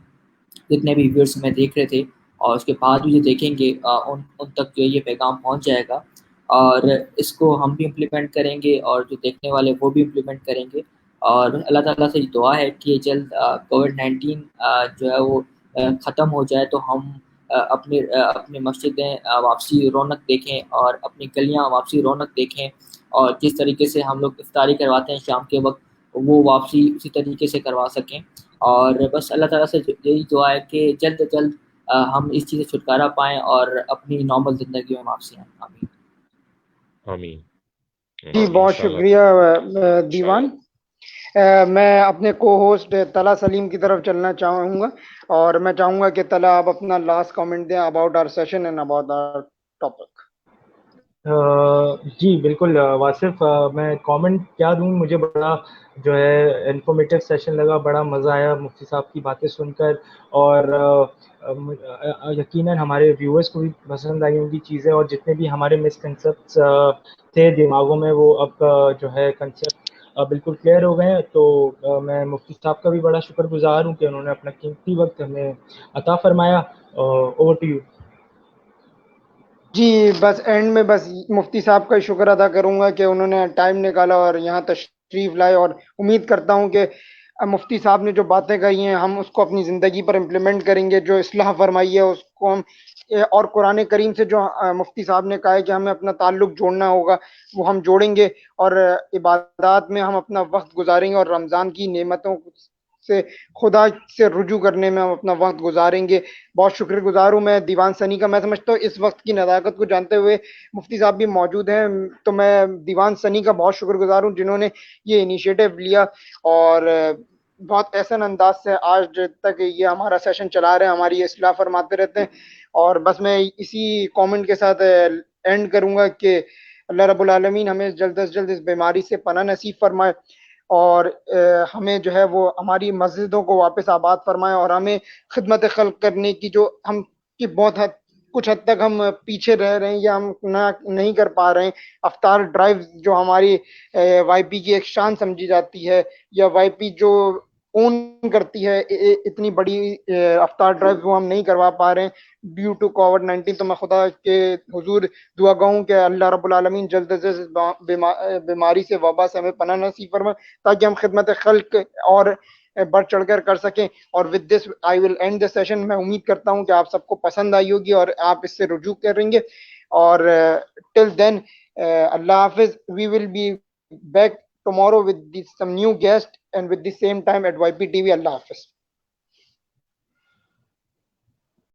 جتنے بھی ویورس ہمیں دیکھ رہے تھے اور اس کے بعد بھی جو دیکھیں گے ان تک جو ہے یہ پیغام پہنچ جائے گا، اور اس کو ہم بھی امپلیمنٹ کریں گے اور جو دیکھنے والے وہ بھی امپلیمنٹ کریں گے. اور اللہ تعالیٰ سے دعا ہے کہ جلد کووڈ-19 جو ہے وہ ختم ہو جائے تو ہم اپنی مسجدیں واپسی رونق دیکھیں اور اپنی گلیاں واپسی رونق دیکھیں، اور جس طریقے سے ہم لوگ افطاری کرواتے ہیں شام کے وقت وہ واپسی اسی طریقے سے کروا سکیں. اور بس اللہ تعالیٰ سے یہی دعا ہے کہ جلد از جلد ہم اس چیز سے چھٹکارا پائیں اور اپنی نارمل زندگی میں واپسی آئیں. آمین. آمین. جی بہت شکریہ دیوان. میں اپنے کو ہوسٹ طلا سلیم کی طرف چلنا چاہوں گا، اور میں چاہوں گا کہ طلا آپ اپنا لاسٹ کامنٹ دیں about our session and about our topic. جی بالکل واصف، میں کامنٹ کیا دوں، مجھے بڑا جو ہے انفارمیٹیو سیشن لگا، بڑا مزہ آیا مفتی صاحب کی باتیں سن کر، اور یقیناً ہمارے ویورز کو بھی پسند آئی ہوں گی چیزیں، اور جتنے بھی ہمارے مسکنسیپٹس تھے دماغوں میں وہ اب جو ہے کنسیپٹ بالکل کلیئر ہو گئے ہیں. تو میں مفتی صاحب کا بھی بڑا شکر گزار ہوں کہ انہوں نے اپنا قیمتی وقت ہمیں عطا فرمایا. Over to you. جی بس اینڈ میں بس مفتی صاحب کا شکر ادا کروں گا کہ انہوں نے ٹائم نکالا اور یہاں تشریف لائے، اور امید کرتا ہوں کہ مفتی صاحب نے جو باتیں کہی ہیں ہم اس کو اپنی زندگی پر امپلیمنٹ کریں گے، جو اصلاح فرمائی ہے اس کو ہم اور قرآن کریم سے جو مفتی صاحب نے کہا ہے کہ ہمیں اپنا تعلق جوڑنا ہوگا وہ ہم جوڑیں گے، اور عبادات میں ہم اپنا وقت گزاریں گے، اور رمضان کی نعمتوں سے خدا سے رجوع کرنے میں ہم اپنا وقت گزاریں گے۔ بہت شکر گزار ہوں میں دیوان سنی کا۔ میں سمجھتا ہوں اس وقت کی نزاکت کو جانتے ہوئے مفتی صاحب بھی موجود ہیں، تو میں دیوان سنی کا بہت شکر گزار ہوں جنہوں نے یہ انیشیٹو لیا، اور بہت احسن انداز سے آج تک یہ ہمارا سیشن چلا رہے ہیں، ہماری یہ اصلاح فرماتے رہتے ہیں۔ اور بس میں اسی کومنٹ کے ساتھ اینڈ کروں گا کہ اللہ رب العالمین ہمیں جلد از جلد اس بیماری سے پناہ نصیب فرمائے، اور ہمیں جو ہے وہ ہماری مسجدوں کو واپس آباد فرمائے، اور ہمیں خدمت خلق کرنے کی جو ہم کی بہت کچھ حد تک ہم پیچھے رہ رہے ہیں یا ہم نہیں کر پا رہے ہیں۔ افطار ڈرائیو جو ہماری وائی پی کی ایک شان سمجھی جاتی ہے، یا وائی پی جو اون کرتی ہے اتنی بڑی افطار ڈرائیو وہ ہم نہیں کروا پا رہے ہیں ڈیو ٹو کووڈ-19۔ تو میں خدا کے حضور دعا گا ہوں کہ اللہ رب العالمین جلد از جلد بیماری سے، وبا سے ہمیں پناہ نصیب فرمائے، تاکہ ہم خدمت خلق اور بڑھ چڑھ کر سکیں۔ اور with this I will and the session. میں امید کرتا ہوں کہ آپ سب کو پسند آئی ہوگی اور آپ اس سے رجوع کریں گے، اور ٹل دین اللہ حافظ۔ We will be back tomorrow with some new guest and with the same time at YP TV. Allah Hafiz.